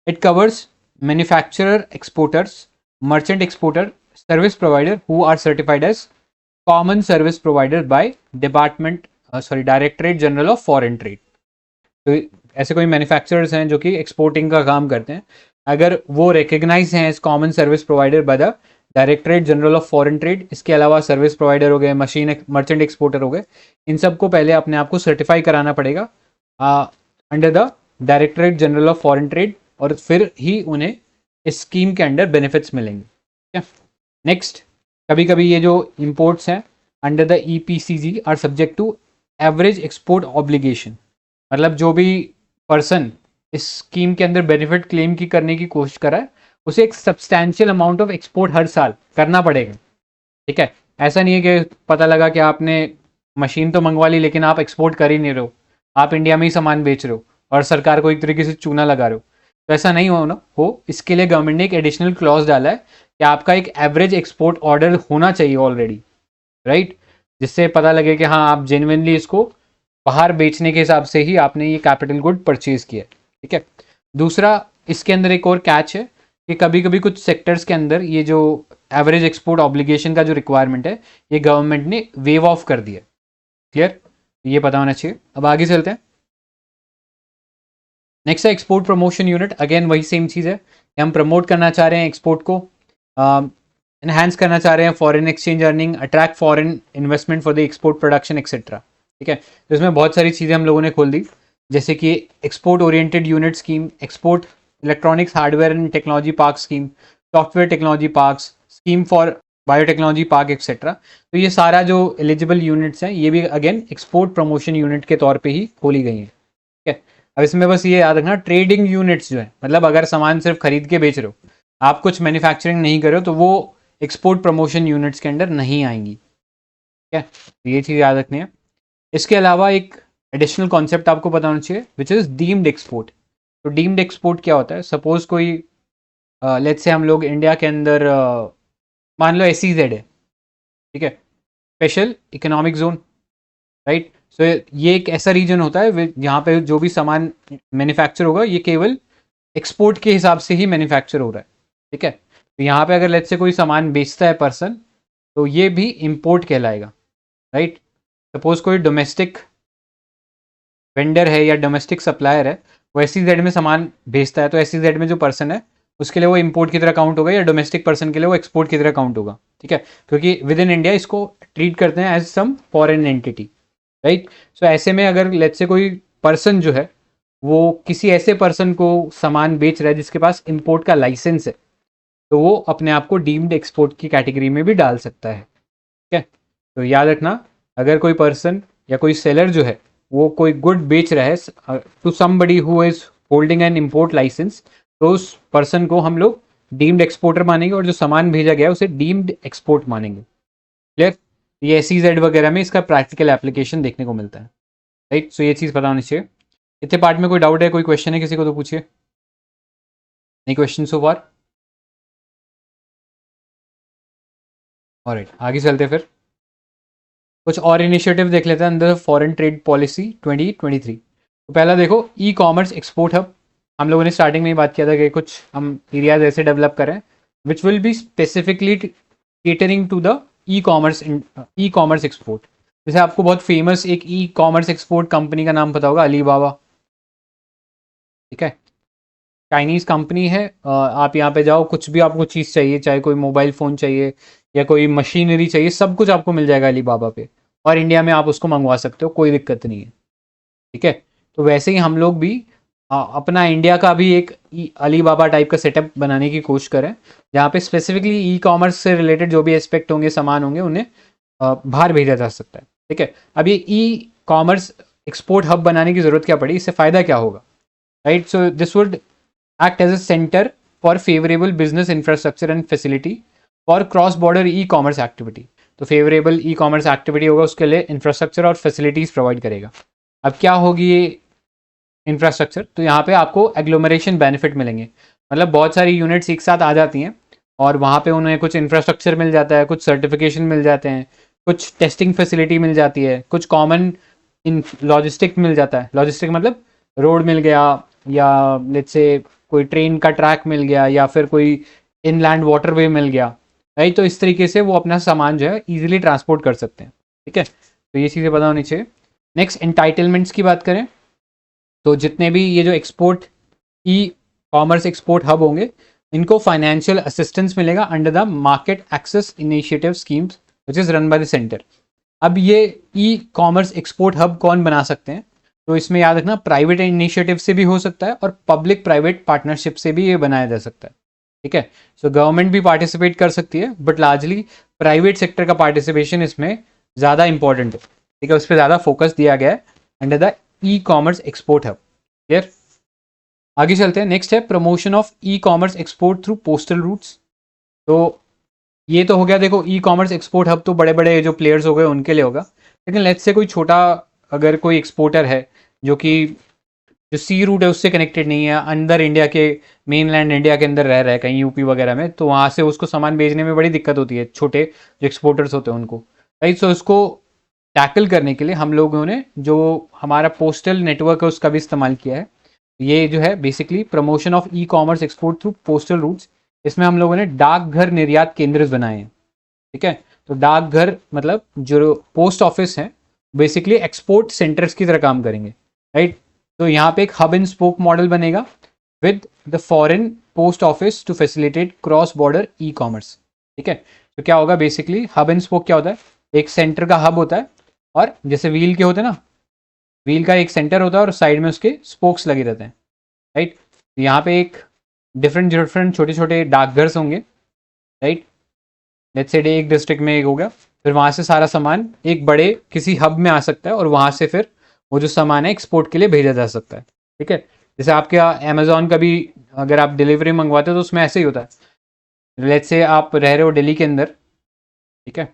It covers manufacturer, exporters, merchant exporter, service provider who are certified as common service provider by directorate general of foreign trade. तो ऐसे कोई मैन्युफैक्चरर्स हैं जो कि एक्सपोर्टिंग का काम करते हैं अगर वो रिकग्नाइज हैं as common service provider by the directorate general of foreign trade, इसके अलावा सर्विस प्रोवाइडर हो गए, मशीन मर्चेंट एक्सपोर्टर हो गए, इन सबको पहले अपने आप को सर्टिफाई कराना पड़ेगा under the directorate general of foreign trade, और फिर ही उन्हें इस स्कीम के अंडर बेनिफिट्स मिलेंगे। ठीक है, नेक्स्ट, कभी कभी ये जो इम्पोर्ट्स हैं under the EPCG are subject to average export obligation, मतलब जो भी पर्सन इस स्कीम के अंदर बेनिफिट क्लेम की करने की कोशिश कर रहा है उसे एक सब्सटैंशियल अमाउंट ऑफ एक्सपोर्ट हर साल करना पड़ेगा। ठीक है, ऐसा नहीं है कि पता लगा कि आपने मशीन तो मंगवा ली लेकिन आप एक्सपोर्ट कर ही नहीं रहे हो, आप इंडिया में ही सामान बेच रहे हो और सरकार को एक तरीके से चूना लगा रहे हो, तो ऐसा नहीं हो। इसके लिए गवर्नमेंट ने एक एडिशनल क्लॉज डाला है कि आपका एक एवरेज एक्सपोर्ट ऑर्डर होना चाहिए ऑलरेडी, राइट, जिससे पता लगे कि हाँ आप जेन्युइनली इसको बाहर बेचने के हिसाब से ही आपने ये कैपिटल गुड परचेज किया। ठीक है, दूसरा इसके अंदर एक और कैच है कि कभी कभी कुछ सेक्टर्स के अंदर ये जो एवरेज एक्सपोर्ट ऑब्लिगेशन का जो रिक्वायरमेंट है ये गवर्नमेंट ने वेव ऑफ कर दिया। क्लियर, ये पता होना चाहिए। अब आगे चलते हैं। नेक्स्ट है एक्सपोर्ट प्रमोशन यूनिट। अगेन वही सेम चीज़ है कि हम प्रमोट करना चाह रहे हैं एक्सपोर्ट को, इन्हांस करना चाह रहे हैं foreign exchange earning, attract foreign investment for the export production etcetera. ठीक है, तो इसमें बहुत सारी चीज़ें हम लोगों ने खोल दी, जैसे कि export oriented unit scheme, export electronics hardware and technology park scheme, software technology parks scheme for biotechnology park etcetera. तो ये सारा जो एलिजिबल यूनिट्स हैं ये भी अगेन एक्सपोर्ट प्रमोशन यूनिट के तौर पे ही खोली गई हैं। ठीक है, अब इसमें बस ये याद रखना ट्रेडिंग यूनिट्स जो है, मतलब अगर सामान सिर्फ खरीद के बेच रहे हो, आप कुछ मैन्युफैक्चरिंग नहीं कर रहे हो, तो वो एक्सपोर्ट प्रमोशन यूनिट्स के अंडर नहीं आएंगी। ठीक है, तो ये चीज़ याद रखनी है। इसके अलावा एक एडिशनल कॉन्सेप्ट आपको पता होना चाहिए विच इज़ डीम्ड एक्सपोर्ट। तो डीम्ड एक्सपोर्ट क्या होता है? सपोज कोई लेट्स से हम लोग इंडिया के अंदर मान लो SEZ है, ठीक है, special economic zone, right. So ये एक ऐसा रीजन होता है जहाँ पे जो भी सामान मैन्युफैक्चर होगा ये केवल एक्सपोर्ट के हिसाब से ही मैन्युफैक्चर हो रहा है। ठीक है, तो यहाँ पे अगर लेट्स से कोई सामान बेचता है पर्सन, तो ये भी इम्पोर्ट कहलाएगा, राइट। सपोज कोई डोमेस्टिक वेंडर है या डोमेस्टिक सप्लायर है, वो SEZ में सामान भेजता है, तो SEZ में जो पर्सन है उसके लिए वो इम्पोर्ट की तरह काउंट होगा, या डोमेस्टिक पर्सन के लिए वो एक्सपोर्ट की तरह काउंट होगा। ठीक है, क्योंकि विद इन इंडिया इसको ट्रीट करते हैं as some foreign entity, right. So ऐसे में अगर लेट्स से कोई पर्सन जो है वो किसी ऐसे पर्सन को सामान बेच रहा है जिसके पास इम्पोर्ट का लाइसेंस है, तो वो अपने आप को डीम्ड एक्सपोर्ट की कैटेगरी में भी डाल सकता है। ठीक है, तो याद रखना, अगर कोई पर्सन या कोई सेलर जो है वो कोई गुड बेच रहा है to somebody who is holding an import licence, तो उस पर्सन को हम लोग डीम्ड एक्सपोर्टर मानेंगे, और जो सामान भेजा गया है उसे डीम्ड एक्सपोर्ट मानेंगे। क्लियर, ये SEZ वगैरह में इसका प्रैक्टिकल एप्लीकेशन देखने को मिलता है, राइट। सो ये चीज़ पता होनी चाहिए। इतने पार्ट में कोई डाउट है, कोई क्वेश्चन है किसी को तो पूछिए। नहीं क्वेश्चन सो फार? ऑलराइट, आगे चलते फिर कुछ और इनिशिएटिव देख लेते हैं अंदर फॉरेन ट्रेड पॉलिसी 2023। तो पहला देखो ई कॉमर्स एक्सपोर्ट हब। हम लोगों ने स्टार्टिंग में ही बात किया था कि कुछ हम एरियाज ऐसे डेवलप करें which will be specifically catering to the e commerce export. जैसे आपको बहुत फेमस एक ई कॉमर्स एक्सपोर्ट कंपनी का नाम पता होगा, अलीबाबा। ठीक है, चाइनीज़ कंपनी है। आप यहाँ पे जाओ, कुछ भी आपको चीज़ चाहिए, चाहे कोई मोबाइल फ़ोन चाहिए या कोई मशीनरी चाहिए, सब कुछ आपको मिल जाएगा अलीबाबा पे, और इंडिया में आप उसको मंगवा सकते हो, कोई दिक्कत नहीं है। ठीक है, तो वैसे ही हम लोग भी अपना इंडिया का भी एक अलीबाबा टाइप का सेटअप बनाने की कोशिश करें, जहाँ पे स्पेसिफिकली ई कॉमर्स से रिलेटेड जो भी एस्पेक्ट होंगे, सामान होंगे, उन्हें बाहर भेजा जा सकता है। ठीक है, अब ये ई कॉमर्स एक्सपोर्ट हब बनाने की ज़रूरत क्या पड़ी, इससे फ़ायदा क्या होगा, right. So this would act as a center for favorable business infrastructure and facility for cross border e-commerce activity। तो फेवरेबल ई कॉमर्स एक्टिविटी होगा, उसके लिए इंफ्रास्ट्रक्चर और फैसिलिटीज़ प्रोवाइड करेगा। अब क्या होगी ये इंफ्रास्ट्रक्चर, तो यहाँ पे आपको एग्लोमरेशन बेनिफिट मिलेंगे, मतलब बहुत सारी यूनिट्स एक साथ आ जाती हैं और वहाँ पे उन्हें कुछ इंफ्रास्ट्रक्चर मिल जाता है, कुछ सर्टिफिकेशन मिल जाते हैं, कुछ टेस्टिंग फैसिलिटी मिल जाती है, कुछ कॉमन इन लॉजिस्टिक मिल जाता है। लॉजिस्टिक मतलब रोड मिल गया, या लेट्स से कोई ट्रेन का ट्रैक मिल गया, या फिर कोई इनलैंड वाटरवे मिल गया, राइट। तो इस तरीके से वो अपना सामान जो है ईजिली ट्रांसपोर्ट कर सकते हैं। ठीक है, तो ये चीज़ें पता होनी चाहिए। नेक्स्ट, एंटाइटलमेंट्स की बात करें तो जितने भी ये जो export e commerce export hub होंगे, इनको फाइनेंशियल असिस्टेंस मिलेगा under the market access initiative schemes which is run by the centre. अब ये ई कॉमर्स एक्सपोर्ट हब कौन बना सकते हैं, तो इसमें याद रखना प्राइवेट इनिशिएटिव से भी हो सकता है और पब्लिक प्राइवेट पार्टनरशिप से भी ये बनाया जा सकता है। ठीक है, सो गवर्नमेंट भी पार्टिसिपेट कर सकती है, बट लार्जली प्राइवेट सेक्टर का पार्टिसिपेशन इसमें ज़्यादा इंपॉर्टेंट है। ठीक है, उस पर ज़्यादा फोकस दिया गया है under the e commerce export hub. Clear, आगे चलते हैं। नेक्स्ट है promotion of e commerce export through postal routes. तो ये तो हो गया, देखो ई कॉमर्स एक्सपोर्ट हब तो बड़े बड़े जो प्लेयर्स हो गए उनके लिए होगा, लेकिन लेट्स से कोई छोटा अगर कोई एक्सपोर्टर है जो कि जो सी रूट है उससे कनेक्टेड नहीं है, अंदर इंडिया के मेन लैंड इंडिया के अंदर रह रहा है कहीं यूपी वगैरह में, तो वहाँ से उसको सामान भेजने में बड़ी दिक्कत होती है, छोटे जो एक्सपोर्टर्स होते हैं उनको, राइट। सो इसको टैकल करने के लिए हम लोगों ने जो हमारा पोस्टल नेटवर्क है उसका भी इस्तेमाल किया है। ये जो है basically promotion of e commerce export through postal routes. इसमें हम लोगों ने डाकघर निर्यात केंद्र बनाए हैं। ठीक है, तो डाकघर मतलब जो पोस्ट ऑफिस हैं बेसिकली एक्सपोर्ट सेंटर्स की तरह काम करेंगे, राइट। तो यहाँ पे एक हब एंड स्पोक मॉडल बनेगा with the foreign post office to facilitate cross border e commerce. ठीक है, तो क्या होगा बेसिकली हब एंड स्पोक क्या होता है, एक सेंटर का हब होता है और जैसे व्हील के होते हैं ना, व्हील का एक सेंटर होता है और साइड में उसके स्पोक्स लगे रहते हैं, राइट। यहाँ पे एक डिफरेंट छोटे छोटे डाकघर्स होंगे, राइट। लेट्स से एक डिस्ट्रिक्ट में एक हो गया, फिर वहाँ से सारा सामान एक बड़े किसी हब में आ सकता है और वहाँ से फिर वो जो सामान है एक्सपोर्ट के लिए भेजा जा सकता है। ठीक है, जैसे आपके अमेजोन का भी अगर आप डिलीवरी मंगवाते हो तो उसमें ऐसे ही होता है। लेट्स से आप रह रहे हो दिल्ली के अंदर, ठीक है,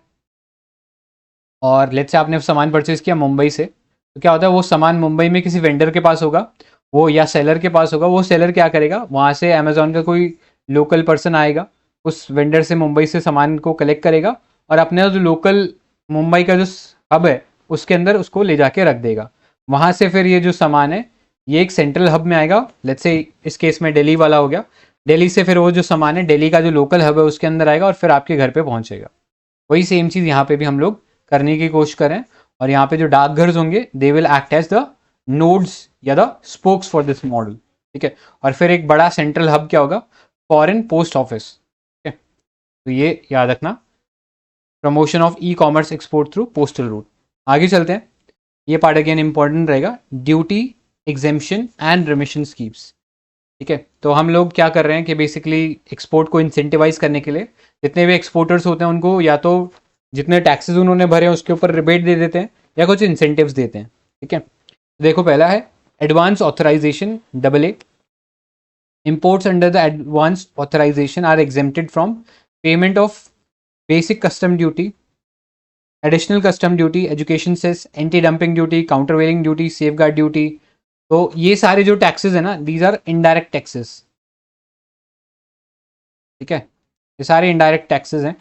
और लेट्स से आपने सामान परचेज किया मुंबई से, तो क्या होता है वो सामान मुंबई में किसी वेंडर के पास होगा वो या सेलर के पास होगा, वो सेलर क्या करेगा वहाँ से अमेजोन का कोई लोकल पर्सन आएगा उस वेंडर से मुंबई से सामान को कलेक्ट करेगा और अपने जो लोकल मुंबई का जो हब है उसके अंदर उसको ले जाके रख देगा। वहाँ से फिर ये जो सामान है ये एक सेंट्रल हब में आएगा, लेट्स से इस केस में दिल्ली वाला हो गया, दिल्ली से फिर वो जो सामान है दिल्ली का जो लोकल हब है उसके अंदर आएगा और फिर आपके घर पे पहुँचेगा। वही सेम चीज़ यहाँ पे भी हम लोग करने की कोशिश करें और यहाँ पे जो डाकघर होंगे they will act as the nodes या the spokes for this model. ठीक है, और फिर एक बड़ा सेंट्रल हब क्या होगा, फॉरेन पोस्ट ऑफिस। ठीक है, तो ये याद रखना promotion of e commerce export through postal route. आगे चलते हैं, ये पार्ट अगेन इंपॉर्टेंट रहेगा, duty exemption and remission schemes. ठीक है, तो हम लोग क्या कर रहे हैं कि बेसिकली एक्सपोर्ट को इंसेंटिवाइज करने के लिए जितने भी एक्सपोर्टर्स होते हैं उनको या तो जितने टैक्सेस उन्होंने भरे हैं उसके ऊपर रिबेट दे देते हैं या कुछ इंसेंटिव्स देते हैं। ठीक है, देखो पहला है advance authorisation AA। Imports under the advance authorisation are exempted from payment of basic custom duty, additional custom duty, education cess, anti dumping duty, countervailing duty, safeguard duty. तो ये सारे जो टैक्सेस है ना दीज आर इनडायरेक्ट टैक्सेस। ठीक है, ये सारे इनडायरेक्ट टैक्सेस हैं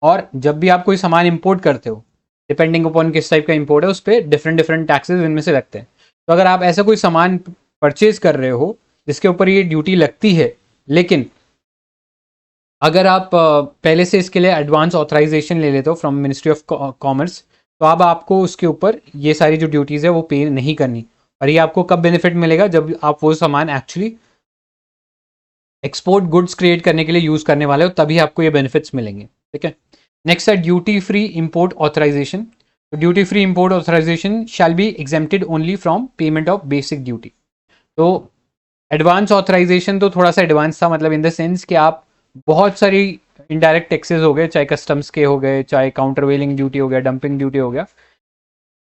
और जब भी आप कोई सामान इंपोर्ट करते हो डिपेंडिंग अपॉन किस टाइप का इंपोर्ट है उस पर डिफरेंट टैक्सेस इनमें से लगते हैं। तो अगर आप ऐसा कोई सामान परचेज कर रहे हो जिसके ऊपर ये ड्यूटी लगती है, लेकिन अगर आप पहले से इसके लिए एडवांस ऑथराइजेशन ले लेते हो फ्रॉम मिनिस्ट्री ऑफ कॉमर्स, तो अब आपको उसके ऊपर ये सारी जो ड्यूटीज़ है वो पे नहीं करनी। और ये आपको कब बेनिफिट मिलेगा, जब आप वो सामान एक्चुअली एक्सपोर्ट गुड्स क्रिएट करने के लिए यूज़ करने वाले हो, तभी आपको ये बेनिफिट्स मिलेंगे। ठीक है, नेक्स्ट है ड्यूटी फ्री इंपोर्ट ऑथराइजेशन। तो duty free import authorisation shall be exempted only from payment of basic duty. तो एडवांस ऑथराइजेशन तो थोड़ा सा एडवांस था, मतलब इन द सेंस कि आप बहुत सारी इनडायरेक्ट टैक्सेस हो गए, चाहे कस्टम्स के हो गए, चाहे काउंटरवेलिंग ड्यूटी हो गया, डंपिंग ड्यूटी हो गया,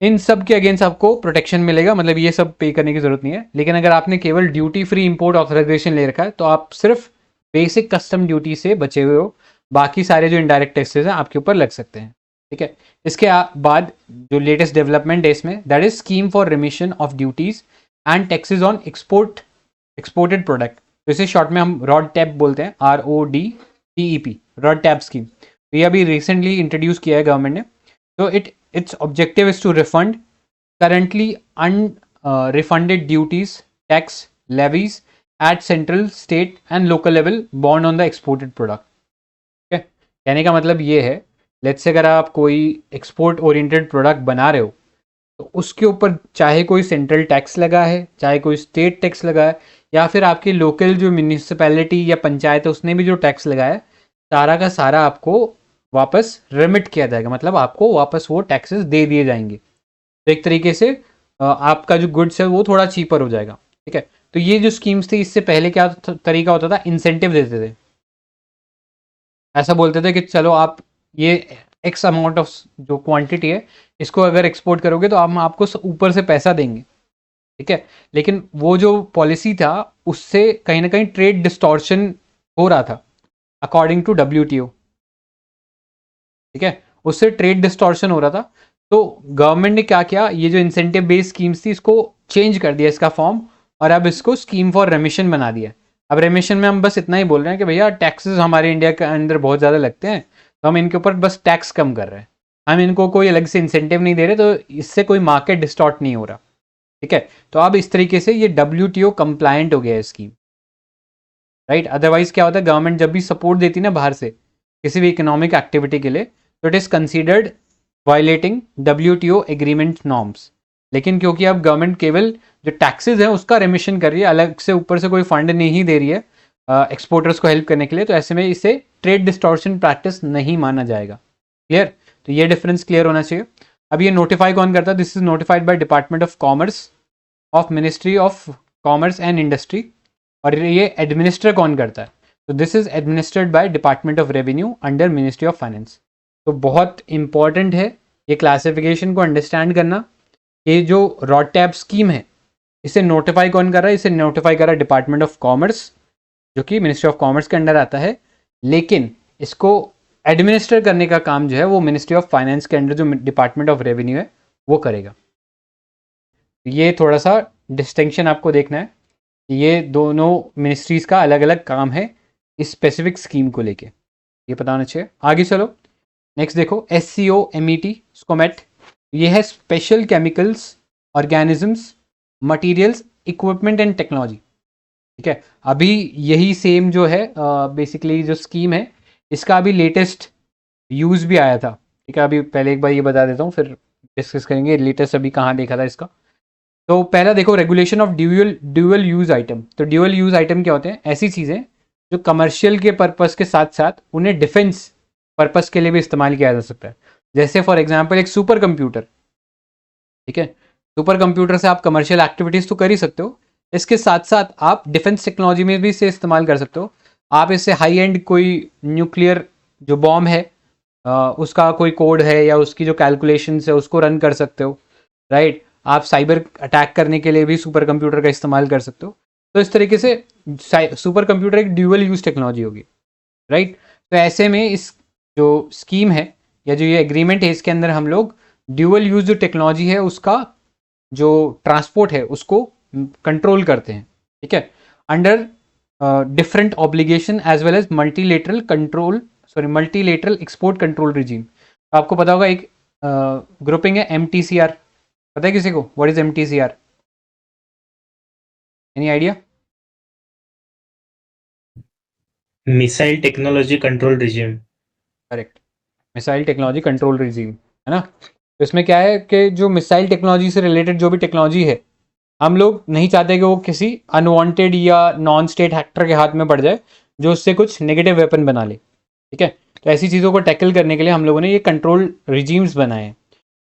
इन सब के अगेंस्ट आपको प्रोटेक्शन मिलेगा, मतलब ये सब पे करने की जरूरत नहीं है। लेकिन अगर आपने केवल ड्यूटी फ्री इंपोर्ट ऑथराइजेशन ले रखा है तो आप सिर्फ बेसिक कस्टम ड्यूटी से बचे हुए हो, बाकी सारे जो इनडायरेक्ट टैक्सेस हैं आपके ऊपर लग सकते हैं। ठीक है, इसके बाद जो लेटेस्ट डेवलपमेंट है इसमें that is scheme for remission of duties and taxes on exported product. तो इसे शॉर्ट में हम RODTEP बोलते हैं, RODTEP, RODTEP स्कीम। तो ये अभी रिसेंटली इंट्रोड्यूस किया है गवर्नमेंट ने। तो its objective is to refund currently unrefunded duties, tax, levies at central, state and local level borne on the exported product। ठीक है, कहने का मतलब ये है, लेट्स से अगर आप कोई एक्सपोर्ट ओरिएंटेड प्रोडक्ट बना रहे हो तो उसके ऊपर चाहे कोई सेंट्रल टैक्स लगा है, चाहे कोई स्टेट टैक्स लगा है, या फिर आपकी लोकल जो म्यूनिसिपैलिटी या पंचायत है उसने भी जो टैक्स लगाया है, सारा का सारा आपको वापस रिमिट किया जाएगा, मतलब आपको वापस वो टैक्सेस दे दिए जाएंगे। तो एक तरीके से आपका जो गुड्स है वो थोड़ा चीपर हो जाएगा। ठीक है, तो ये जो स्कीम्स थी, इससे पहले क्या तरीका होता था, इंसेंटिव देते थे। ऐसा बोलते थे कि चलो आप ये एक्स अमाउंट ऑफ जो क्वांटिटी है इसको अगर एक्सपोर्ट करोगे तो हम आपको ऊपर से पैसा देंगे। ठीक है, लेकिन वो जो पॉलिसी था उससे कहीं ना कहीं ट्रेड डिस्टॉर्शन हो रहा था अकॉर्डिंग टू WTO। ठीक है, उससे ट्रेड डिस्टॉर्शन हो रहा था, तो गवर्नमेंट ने क्या किया, ये जो इंसेंटिव बेस्ड स्कीम्स थी इसको चेंज कर दिया इसका फॉर्म, और अब इसको स्कीम फॉर रेमिशन बना दिया। अब रेमिशन में हम बस इतना ही बोल रहे हैं कि भैया टैक्सेस हमारे इंडिया के अंदर बहुत ज़्यादा लगते हैं, तो हम इनके ऊपर बस टैक्स कम कर रहे हैं, हम इनको कोई अलग से इंसेंटिव नहीं दे रहे, तो इससे कोई मार्केट डिस्टॉर्ट नहीं हो रहा। ठीक है, तो अब इस तरीके से ये WTO कंप्लायंट हो गया है स्कीम, राइट। अदरवाइज क्या होता है, गवर्नमेंट जब भी सपोर्ट देती है ना बाहर से किसी भी इकोनॉमिक एक्टिविटी के लिए, तो it is considered violating WTO agreement norms. लेकिन क्योंकि अब गवर्नमेंट केवल जो टैक्सेस है उसका रेमिशन कर रही है, अलग से ऊपर से कोई फंड नहीं दे रही है एक्सपोर्टर्स को हेल्प करने के लिए, तो ऐसे में इसे ट्रेड डिस्टॉर्शन प्रैक्टिस नहीं माना जाएगा। क्लियर, तो ये डिफरेंस क्लियर होना चाहिए। अब ये नोटिफाई कौन करता है, this is notified by department of commerce of ministry of commerce and industry. और ये एडमिनिस्टर कौन करता है, तो this is administered by department of revenue under ministry of finance. तो बहुत इंपॉर्टेंट है ये क्लासिफिकेशन को अंडरस्टैंड करना। ये जो रॉड टैप स्कीम है इसे नोटिफाई कौन कर रहा है, इसे नोटिफाई कर रहा है डिपार्टमेंट ऑफ कॉमर्स, जो कि मिनिस्ट्री ऑफ कॉमर्स के अंडर आता है, लेकिन इसको एडमिनिस्टर करने का काम जो है वो मिनिस्ट्री ऑफ फाइनेंस के अंडर जो डिपार्टमेंट ऑफ रेवेन्यू है वो करेगा। ये थोड़ा सा डिस्टिंक्शन आपको देखना है, ये दोनों मिनिस्ट्रीज का अलग अलग काम है इस स्पेसिफिक स्कीम को लेके, ये पता होना चाहिए। आगे चलो, नेक्स्ट देखो SCOMET स्कोमेट, ये है special chemicals organisms materials equipment and technology. ठीक है, अभी यही सेम जो है बेसिकली जो स्कीम है इसका अभी लेटेस्ट यूज़ भी आया था। ठीक है, अभी पहले एक बार ये बता देता हूँ फिर डिस्कस करेंगे लेटेस्ट अभी कहाँ देखा था इसका। तो पहला देखो, regulation of dual use item. तो ड्यूअल यूज आइटम क्या होते हैं, ऐसी चीज़ें जो कमर्शियल के पर्पस के साथ साथ उन्हें डिफेंस पर्पस के लिए भी इस्तेमाल किया जा सकता है। जैसे फॉर एग्जांपल एक सुपर कंप्यूटर। ठीक है, सुपर कंप्यूटर से आप कमर्शियल एक्टिविटीज़ तो कर ही सकते हो, इसके साथ साथ आप डिफेंस टेक्नोलॉजी में भी इसे इस्तेमाल कर सकते हो। आप इससे हाई एंड कोई न्यूक्लियर जो बॉम्ब है उसका कोई कोड है या उसकी जो कैलकुलेशंस है उसको रन कर सकते हो, राइट। आप साइबर अटैक करने के लिए भी सुपर कंप्यूटर का इस्तेमाल कर सकते हो। तो इस तरीके से सुपर कंप्यूटर एक ड्यूअल यूज टेक्नोलॉजी होगी, राइट। तो ऐसे में इस जो स्कीम है या जो ये एग्रीमेंट है इसके अंदर हम लोग ड्यूअल यूज जो टेक्नोलॉजी है उसका जो ट्रांसपोर्ट है उसको कंट्रोल करते हैं। ठीक है, under different obligation as well as multilateral export control regime. आपको पता होगा एक ग्रुपिंग है MTCR, पता है किसी को, what is MTCR, any idea? Missile technology control regime. Correct, missile technology control regime, है ना। तो इसमें क्या है कि जो मिसाइल टेक्नोलॉजी से रिलेटेड जो भी टेक्नोलॉजी है, हम लोग नहीं चाहते कि वो किसी अनवांटेड या नॉन स्टेट एक्टर के हाथ में पड़ जाए जो उससे कुछ नेगेटिव वेपन बना ले। ठीक है, तो ऐसी चीज़ों को टैकल करने के लिए हम लोगों ने ये कंट्रोल रिजीम्स बनाए हैं।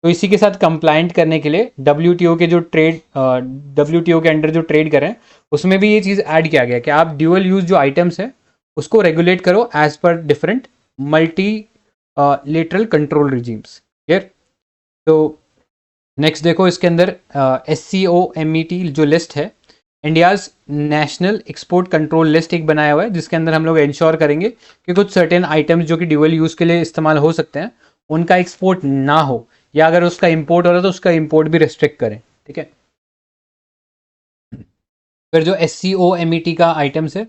तो इसी के साथ कंप्लाइंट करने के लिए WTO के जो WTO के अंडर जो ट्रेड करें उसमें भी ये चीज़ ऐड किया गया कि आप ड्यूअल यूज जो आइटम्स हैं उसको रेगुलेट करो as per different multi lateral control regimes. Clear, तो नेक्स्ट देखो इसके अंदर SCOMET जो लिस्ट है, India's national export control list एक बनाया हुआ है जिसके अंदर हम लोग इंश्योर करेंगे कि कुछ सर्टेन आइटम्स जो कि ड्यूअल यूज के लिए इस्तेमाल हो सकते हैं उनका एक्सपोर्ट ना हो, या अगर उसका इंपोर्ट हो रहा है तो उसका इंपोर्ट भी रिस्ट्रिक्ट करें। ठीक है, फिर जो SCOMET का आइटम्स है,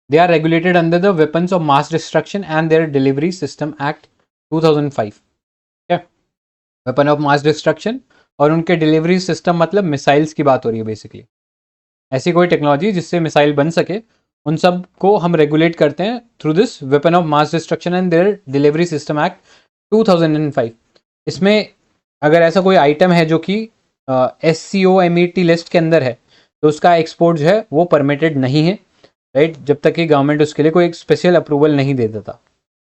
they are regulated under the weapons of mass destruction and their delivery system act 2005। ठीक है, वेपन ऑफ मास डिस्ट्रक्शन और उनके डिलीवरी सिस्टम मतलब मिसाइल्स की बात हो रही है बेसिकली। ऐसी कोई टेक्नोलॉजी जिससे मिसाइल बन सके उन सब को हम रेगुलेट करते हैं through this weapon of mass destruction and their delivery system act 2005। इसमें अगर ऐसा कोई आइटम है जो कि SCOMET लिस्ट के अंदर है तो उसका एक्सपोर्ट जो है वो परमिटेड नहीं है, राइट, जब तक कि गवर्नमेंट उसके लिए कोई एक स्पेशल अप्रूवल नहीं दे देता,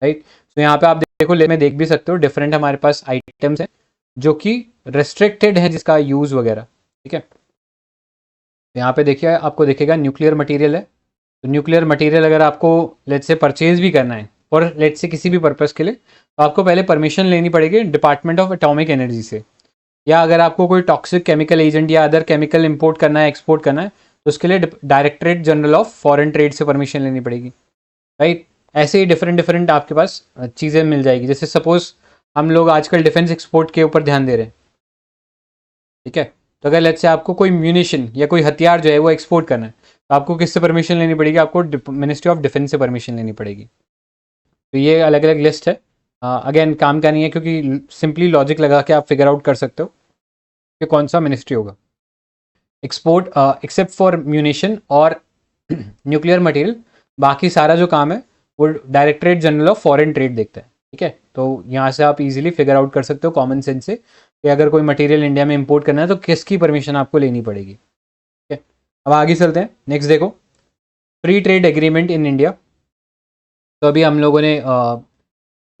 राइट। तो यहाँ पे आप देखो, में देख भी सकते हो डिफरेंट हमारे पास आइटम्स हैं जो कि रेस्ट्रिक्टेड है जिसका यूज़ वगैरह, ठीक है। तो यहाँ पे देखिए आपको दिखेगा न्यूक्लियर मटेरियल है, तो न्यूक्लियर मटेरियल अगर आपको लेट्स से परचेज भी करना है और लेट्स से किसी भी पर्पस के लिए, तो आपको पहले परमिशन लेनी पड़ेगी डिपार्टमेंट ऑफ एटॉमिक एनर्जी से, या अगर आपको कोई टॉक्सिक केमिकल एजेंट या अदर केमिकल इंपोर्ट करना है, एक्सपोर्ट करना है, तो उसके लिए directorate general of foreign trade से परमिशन लेनी पड़ेगी, राइट। ऐसे ही डिफरेंट डिफरेंट आपके पास चीज़ें मिल जाएगी। जैसे सपोज हम लोग आजकल डिफेंस एक्सपोर्ट के ऊपर ध्यान दे रहे हैं, ठीक है। तो अगर लेट्स से आपको कोई म्यूनिशन या कोई हथियार जो है वो एक्सपोर्ट करना है, तो आपको किससे परमिशन लेनी पड़ेगी? आपको मिनिस्ट्री ऑफ डिफेंस से परमिशन लेनी पड़ेगी। तो ये अलग अलग लिस्ट है, अगेन काम का नहीं है, क्योंकि सिंपली लॉजिक लगा के आप फिगर आउट कर सकते हो कि कौन सा मिनिस्ट्री होगा। एक्सपोर्ट एक्सेप्ट फॉर म्यूनिशन और न्यूक्लियर मटेरियल, बाकी सारा जो काम है वो directorate general of foreign trade देखता है, ठीक है। तो यहाँ से आप इजीली फिगर आउट कर सकते हो कॉमन सेंस से कि अगर कोई मटेरियल इंडिया में इंपोर्ट करना है तो किसकी परमिशन आपको लेनी पड़ेगी, ठीक है। अब आगे चलते हैं, नेक्स्ट देखो, free trade agreement in India. तो अभी हम लोगों ने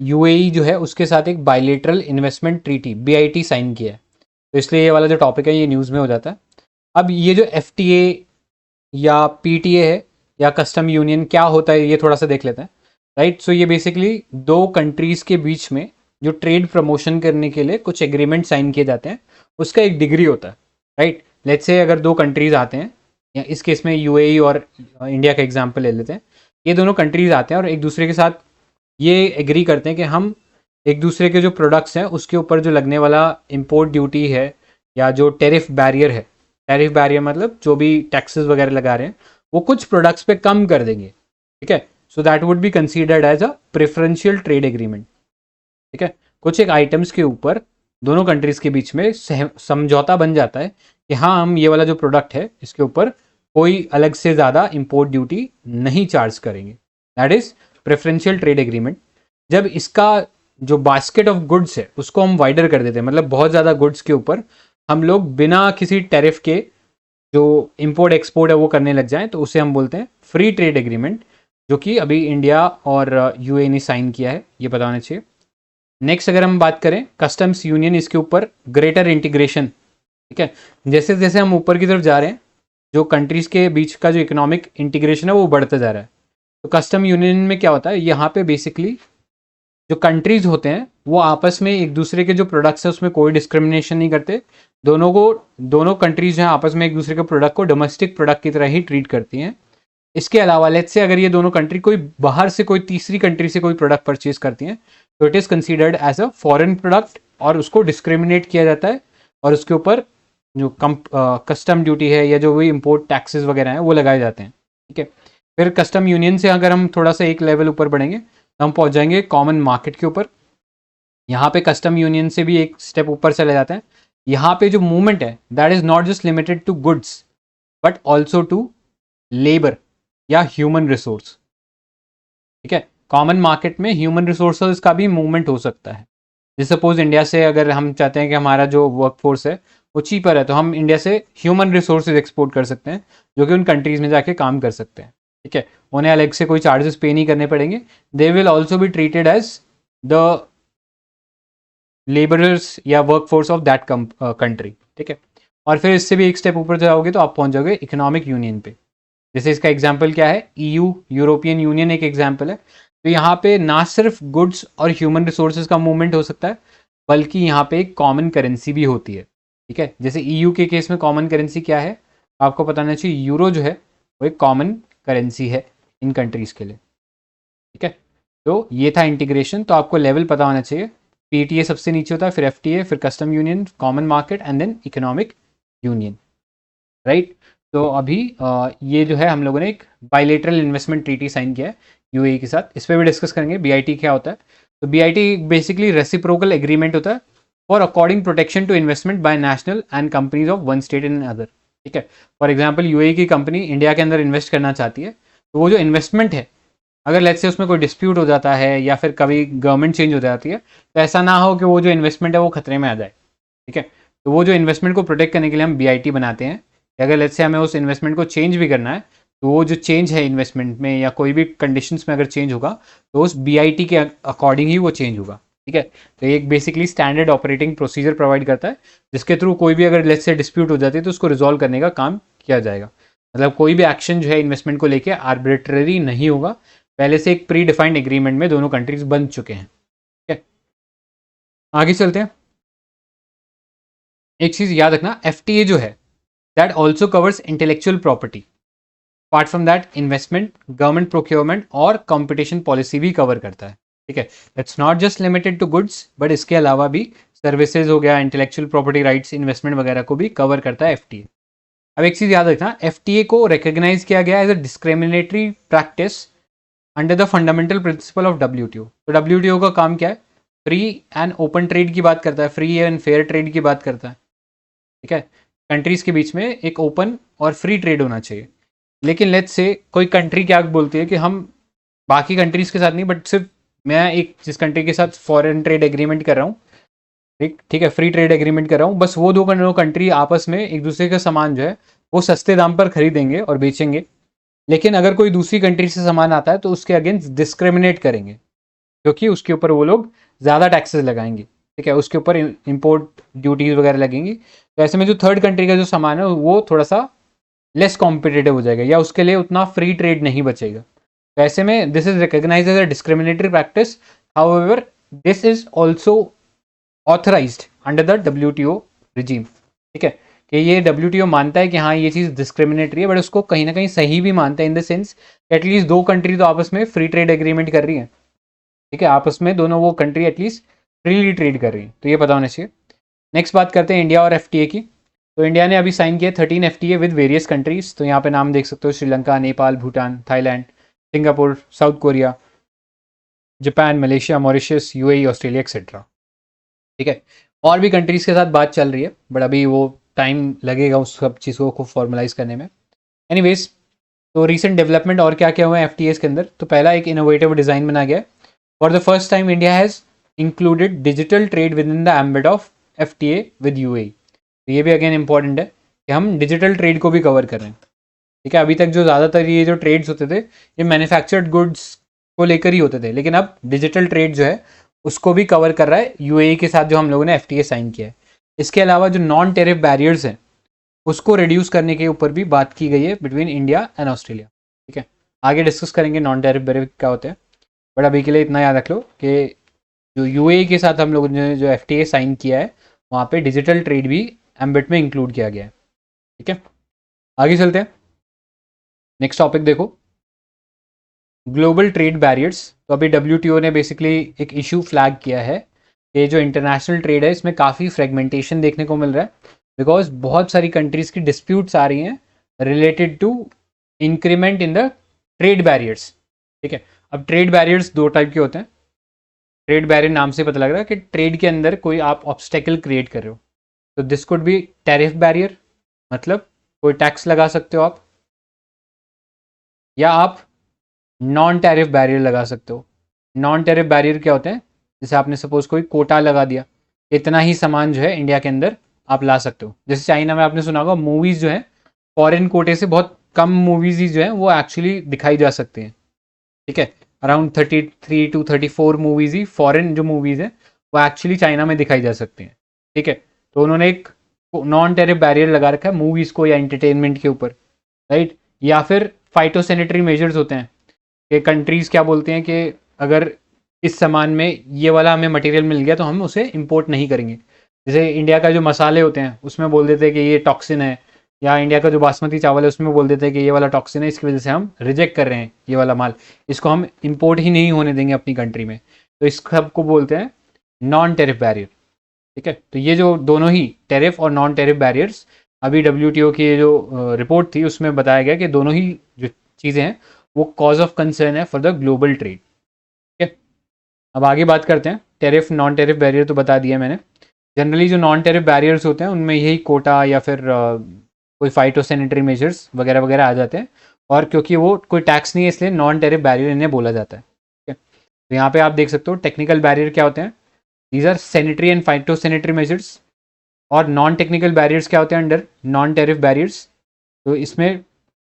यूएई जो है उसके साथ एक bilateral investment treaty BIT sign किया है, तो इसलिए ये वाला जो टॉपिक है ये न्यूज़ में हो जाता है। अब ये जो FTA या PTA है या कस्टम यूनियन क्या होता है ये थोड़ा सा देख लेते हैं, राइट। सो ये बेसिकली दो कंट्रीज़ के बीच में जो ट्रेड प्रमोशन करने के लिए कुछ एग्रीमेंट साइन किए जाते हैं, उसका एक डिग्री होता है, राइट। लेट्स से अगर दो कंट्रीज़ आते हैं, या इस केस में UAE और इंडिया का एग्जाम्पल ले लेते हैं, ये दोनों कंट्रीज़ आते हैं और एक दूसरे के साथ ये एग्री करते हैं कि हम एक दूसरे के जो प्रोडक्ट्स हैं उसके ऊपर जो लगने वाला इम्पोर्ट ड्यूटी है या जो टेरिफ बैरियर है, टेरिफ बैरियर मतलब जो भी टैक्सेस वगैरह लगा रहे हैं वो कुछ प्रोडक्ट्स पे कम कर देंगे, ठीक है। So that would be considered as a preferential trade agreement, ठीक है। कुछ एक आइटम्स के ऊपर दोनों कंट्रीज के बीच में समझौता बन जाता है कि हाँ हम ये वाला जो प्रोडक्ट है इसके ऊपर कोई अलग से ज़्यादा इम्पोर्ट ड्यूटी नहीं चार्ज करेंगे, that is preferential trade agreement. जब इसका जो बास्केट ऑफ गुड्स है उसको हम वाइडर कर देते हैं, मतलब बहुत ज़्यादा गुड्स के ऊपर हम लोग बिना किसी टैरिफ के जो इंपोर्ट एक्सपोर्ट है वो करने लग जाएं, तो उसे हम बोलते हैं फ्री ट्रेड एग्रीमेंट, जो कि अभी इंडिया और UAE ने साइन किया है, ये पता होना चाहिए। नेक्स्ट अगर हम बात करें कस्टम्स यूनियन, इसके ऊपर ग्रेटर इंटीग्रेशन, ठीक है। जैसे जैसे हम ऊपर की तरफ जा रहे हैं जो कंट्रीज़ के बीच का जो इकोनॉमिक इंटीग्रेशन है वो बढ़ता जा रहा है। तो कस्टम यूनियन में क्या होता है, यहाँ पे बेसिकली जो कंट्रीज़ होते हैं वो आपस में एक दूसरे के जो प्रोडक्ट्स हैं उसमें कोई डिस्क्रिमिनेशन नहीं करते, दोनों कंट्रीज़ हैं आपस में एक दूसरे के प्रोडक्ट को डोमेस्टिक प्रोडक्ट की तरह ही ट्रीट करती हैं। इसके अलावा लेट्स से अगर ये दोनों कंट्री कोई बाहर से कोई तीसरी कंट्री से कोई प्रोडक्ट परचेज करती हैं तो it is considered as a foreign product और उसको डिस्क्रिमिनेट किया जाता है और उसके ऊपर जो कस्टम ड्यूटी है या जो भी इम्पोर्ट टैक्सेस वगैरह हैं वो लगाए जाते हैं, ठीक है। फिर कस्टम यूनियन से अगर हम थोड़ा सा एक लेवल ऊपर बढ़ेंगे तो हम पहुंच जाएंगे कॉमन मार्केट के ऊपर। यहाँ पे कस्टम यूनियन से भी एक स्टेप ऊपर चले जाते हैं। यहाँ पे जो मूवमेंट है that is not just limited to goods but also to labour या ह्यूमन रिसोर्स, ठीक है। कॉमन मार्केट में ह्यूमन रिसोर्सेज का भी मूवमेंट हो सकता है। जैसे सपोज इंडिया से अगर हम चाहते हैं कि हमारा जो वर्क फोर्स है वो चीपर है, तो हम इंडिया से ह्यूमन रिसोर्सेज एक्सपोर्ट कर सकते हैं जो कि उन कंट्रीज़ में जाके काम कर सकते हैं, ठीक है। उन्हें अलग से कोई चार्जेस पे नहीं करने पड़ेंगे, they will also be treated as the labourers या work force of that country, ठीक है। और फिर इससे भी एक स्टेप ऊपर जाओगे तो आप पहुंच जाओगे इकोनॉमिक यूनियन पे। जैसे इसका एग्जाम्पल क्या है, EU यूरोपियन यूनियन एक एग्जाम्पल है। तो यहाँ पे ना सिर्फ गुड्स और ह्यूमन रिसोर्सेज का मूवमेंट हो सकता है बल्कि यहाँ पे एक कॉमन करेंसी भी होती है, ठीक है। जैसे EU के केस में कॉमन करेंसी क्या है आपको पता होना चाहिए, यूरो जो है वो एक कॉमन करेंसी है इन कंट्रीज़ के लिए, ठीक है। तो ये था इंटीग्रेशन, तो आपको लेवल पता होना चाहिए। PTA सबसे नीचे होता है, फिर FTA, फिर custom union, common market and then economic union, right. तो अभी ये जो है हम लोगों ने एक बायलेटरल इन्वेस्टमेंट ट्रीटी साइन किया है UAE के साथ, इस पर भी डिस्कस करेंगे BIT क्या होता है। तो BIT बेसिकली रेसिप्रोकल एग्रीमेंट होता है for according protection to investment by national and companies of one state in other, ठीक है। फॉर एग्जाम्पल UAE की कंपनी इंडिया के अंदर इन्वेस्ट करना चाहती है, तो वो जो इन्वेस्टमेंट है अगर लेट्स से उसमें कोई डिस्प्यूट हो जाता है या फिर कभी गवर्नमेंट चेंज हो जाती है तो ऐसा ना हो कि वो जो इन्वेस्टमेंट है वो खतरे में आ जाए, ठीक है। तो वो जो इन्वेस्टमेंट को प्रोटेक्ट करने के लिए हम BIT बनाते हैं कि अगर लेट्स से हमें उस इन्वेस्टमेंट को चेंज भी करना है तो वो जो चेंज है इन्वेस्टमेंट में या कोई भी कंडीशंस में अगर चेंज होगा तो उस BIT के अकॉर्डिंग ही वो चेंज होगा, ठीक है। तो एक basically standard operating procedure provide करता है जिसके थ्रू कोई भी अगर लेट्स से डिस्प्यूट हो जाती है तो उसको रिजॉल्व करने का काम किया जाएगा। मतलब कोई भी एक्शन जो है इन्वेस्टमेंट को लेके आर्बिट्ररी नहीं होगा, पहले से एक प्री डिफाइंड एग्रीमेंट में दोनों कंट्रीज बन चुके हैं, ठीक है। आगे चलते हैं। एक चीज याद रखना, FTA जो है that also covers intellectual property, apart from that investment, government procurement और कंपटीशन पॉलिसी भी कवर करता है, ठीक है। It's not just limited to goods but इसके अलावा भी सर्विसेज हो गया, इंटेलेक्चुअल प्रॉपर्टी राइट्स, इन्वेस्टमेंट वगैरह को भी कवर करता है FTA। अब एक चीज याद रखना, FTA को रिकॉग्नाइज किया गया as a discriminatory practice under the fundamental principle of WTO। तो WTO का काम क्या है? फ्री एंड ओपन ट्रेड की बात करता है, फ्री एंड फेयर ट्रेड की बात करता है, ठीक है। कंट्रीज के बीच में एक ओपन और फ्री ट्रेड होना चाहिए। लेकिन लेट्स से कोई कंट्री क्या बोलती है कि हम बाकी कंट्रीज के साथ नहीं बट सिर्फ मैं एक जिस कंट्री के साथ फॉरेन ट्रेड एग्रीमेंट कर रहा हूँ, ठीक है, फ्री ट्रेड एग्रीमेंट कर रहा हूँ, बस वो दो कंट्री आपस में एक दूसरे का सामान जो है वो सस्ते दाम पर खरीदेंगे और बेचेंगे। लेकिन अगर कोई दूसरी कंट्री से सामान आता है तो उसके अगेंस्ट डिस्क्रिमिनेट करेंगे क्योंकि उसके ऊपर वो लोग ज़्यादा टैक्सेस लगाएंगे, ठीक है, उसके ऊपर इंपोर्ट ड्यूटीज वगैरह लगेंगी। तो ऐसे में जो थर्ड कंट्री का जो सामान है वो थोड़ा सा लेस कॉम्पिटेटिव हो जाएगा या उसके लिए उतना फ्री ट्रेड नहीं बचेगा। तो ऐसे में this is recognized as a discriminatory practice, however this is also authorized under the WTO regime, ठीक है। कि ये WTO मानता है कि हाँ ये चीज़ डिस्क्रिमिनेटरी है बट उसको कहीं ना कहीं सही भी मानता है इन द सेंस एटलीस्ट दो कंट्री तो आपस में फ्री ट्रेड एग्रीमेंट कर रही है, ठीक है, आपस में दोनों वो कंट्री एटलीस्ट फ्रीली ट्रेड कर रही है, तो ये पता होना चाहिए। नेक्स्ट बात करते हैं इंडिया और FTA की। तो इंडिया ने अभी साइन किया 13 FTA विद वेरियस कंट्रीज। तो यहाँ पे नाम देख सकते हो, Sri Lanka, Nepal, Bhutan, Thailand, Singapore, south Korea, Japan, Malaysia, Mauritius, UAE, Australia etcetera, ठीक है। और भी कंट्रीज के साथ बात चल रही है बट अभी वो टाइम लगेगा उस सब चीज़ों को फॉर्मलाइज करने में। एनीवेज, तो रिसेंट डेवलपमेंट और क्या क्या हुआ है FTAs के अंदर। तो पहला एक इनोवेटिव डिज़ाइन बना गया। For the first time India has included digital trade with in the ambit of FTA with UAE। तो ये भी अगेन इंपॉर्टेंट है कि हम डिजिटल ट्रेड को भी कवर कर रहे हैं, ठीक है। अभी तक जो ज़्यादातर ये जो ट्रेड्स होते थे ये मैन्युफैक्चर्ड गुड्स को लेकर ही होते थे, लेकिन अब डिजिटल ट्रेड जो है उसको भी कवर कर रहा है UAE के साथ जो हम लोगों ने FTA साइन किया है। इसके अलावा जो नॉन टेरिफ बैरियर्स हैं उसको रिड्यूस करने के ऊपर भी बात की गई है बिटवीन इंडिया एंड ऑस्ट्रेलिया, ठीक है। आगे डिस्कस करेंगे नॉन टेरिफ बैरियर क्या होते हैं बट अभी के लिए इतना याद रख लो कि जो UAE के साथ हम लोगों ने जो FTA साइन किया है वहाँ पे डिजिटल ट्रेड भी एम्बिट में इंक्लूड किया गया है, ठीक है। आगे चलते हैं, नेक्स्ट टॉपिक देखो, ग्लोबल ट्रेड बैरियर्स। तो अभी WTO ने बेसिकली एक इशू फ्लैग किया है कि जो इंटरनेशनल ट्रेड है इसमें काफ़ी फ्रेगमेंटेशन देखने को मिल रहा है बिकॉज बहुत सारी कंट्रीज़ की डिस्प्यूट्स आ रही हैं related to increment in the trade barriers, ठीक है। अब ट्रेड बैरियर्स दो टाइप के होते हैं। ट्रेड बैरियर नाम से पता लग रहा है कि ट्रेड के अंदर कोई आप ऑब्स्टेकल क्रिएट कर रहे हो, तो this could be tariff barrier, मतलब कोई टैक्स लगा सकते हो आप, या आप नॉन टैरिफ बैरियर लगा सकते हो। नॉन टैरिफ बैरियर क्या होते हैं? जैसे आपने सपोज कोई कोटा लगा दिया, इतना ही सामान जो है इंडिया के अंदर आप ला सकते हो। जैसे चाइना में आपने सुना होगा मूवीज़ जो है फॉरेन कोटे से बहुत कम मूवीज़ ही जो है वो एक्चुअली दिखाई जा सकती हैं, ठीक है। Around 33 to 34 movies he foreign जो मूवीज़ हैं वो एक्चुअली चाइना में दिखाई जा सकती हैं, ठीक है। तो उन्होंने एक नॉन टैरिफ बैरियर लगा रखा है मूवीज़ को या एंटरटेनमेंट के ऊपर, राइट। या फिर फाइटोसैनिटरी मेजर्स होते हैं कि कंट्रीज़ क्या बोलते हैं कि अगर इस सामान में ये वाला हमें मटेरियल मिल गया तो हम उसे इंपोर्ट नहीं करेंगे। जैसे इंडिया का जो मसाले होते हैं उसमें बोल देते हैं कि ये टॉक्सिन है, या इंडिया का जो बासमती चावल है उसमें बोल देते हैं कि ये वाला टॉक्सिन है, इसकी वजह से हम रिजेक्ट कर रहे हैं ये वाला माल, इसको हम इंपोर्ट ही नहीं होने देंगे अपनी कंट्री में। तो इस सब को बोलते हैं नॉन टेरिफ बैरियर, ठीक है। तो ये जो दोनों ही टेरिफ और नॉन टेरिफ बैरियर्स अभी WTO की जो रिपोर्ट थी उसमें बताया गया कि दोनों ही जो चीज़ें हैं वो कॉज ऑफ कंसर्न है फॉर द ग्लोबल ट्रेड, ठीक है। अब आगे बात करते हैं टेरिफ नॉन टेरिफ बैरियर। तो बता दिया मैंने, जनरली जो नॉन टेरिफ बैरियर्स होते हैं उनमें यही कोटा या फिर कोई फाइटोसैनिटरी मेजर्स वगैरह वगैरह आ जाते हैं, और क्योंकि वो कोई टैक्स नहीं है इसलिए नॉन टेरिफ बैरियर इन्हें बोला जाता है, ठीक है। तो यहाँ पे आप देख सकते हो टेक्निकल बैरियर क्या होते हैं, these are sanitary and phytosanitary measures. और नॉन टेक्निकल बैरियर्स क्या होते हैं अंडर नॉन टेरिफ बैरियर्स, तो इसमें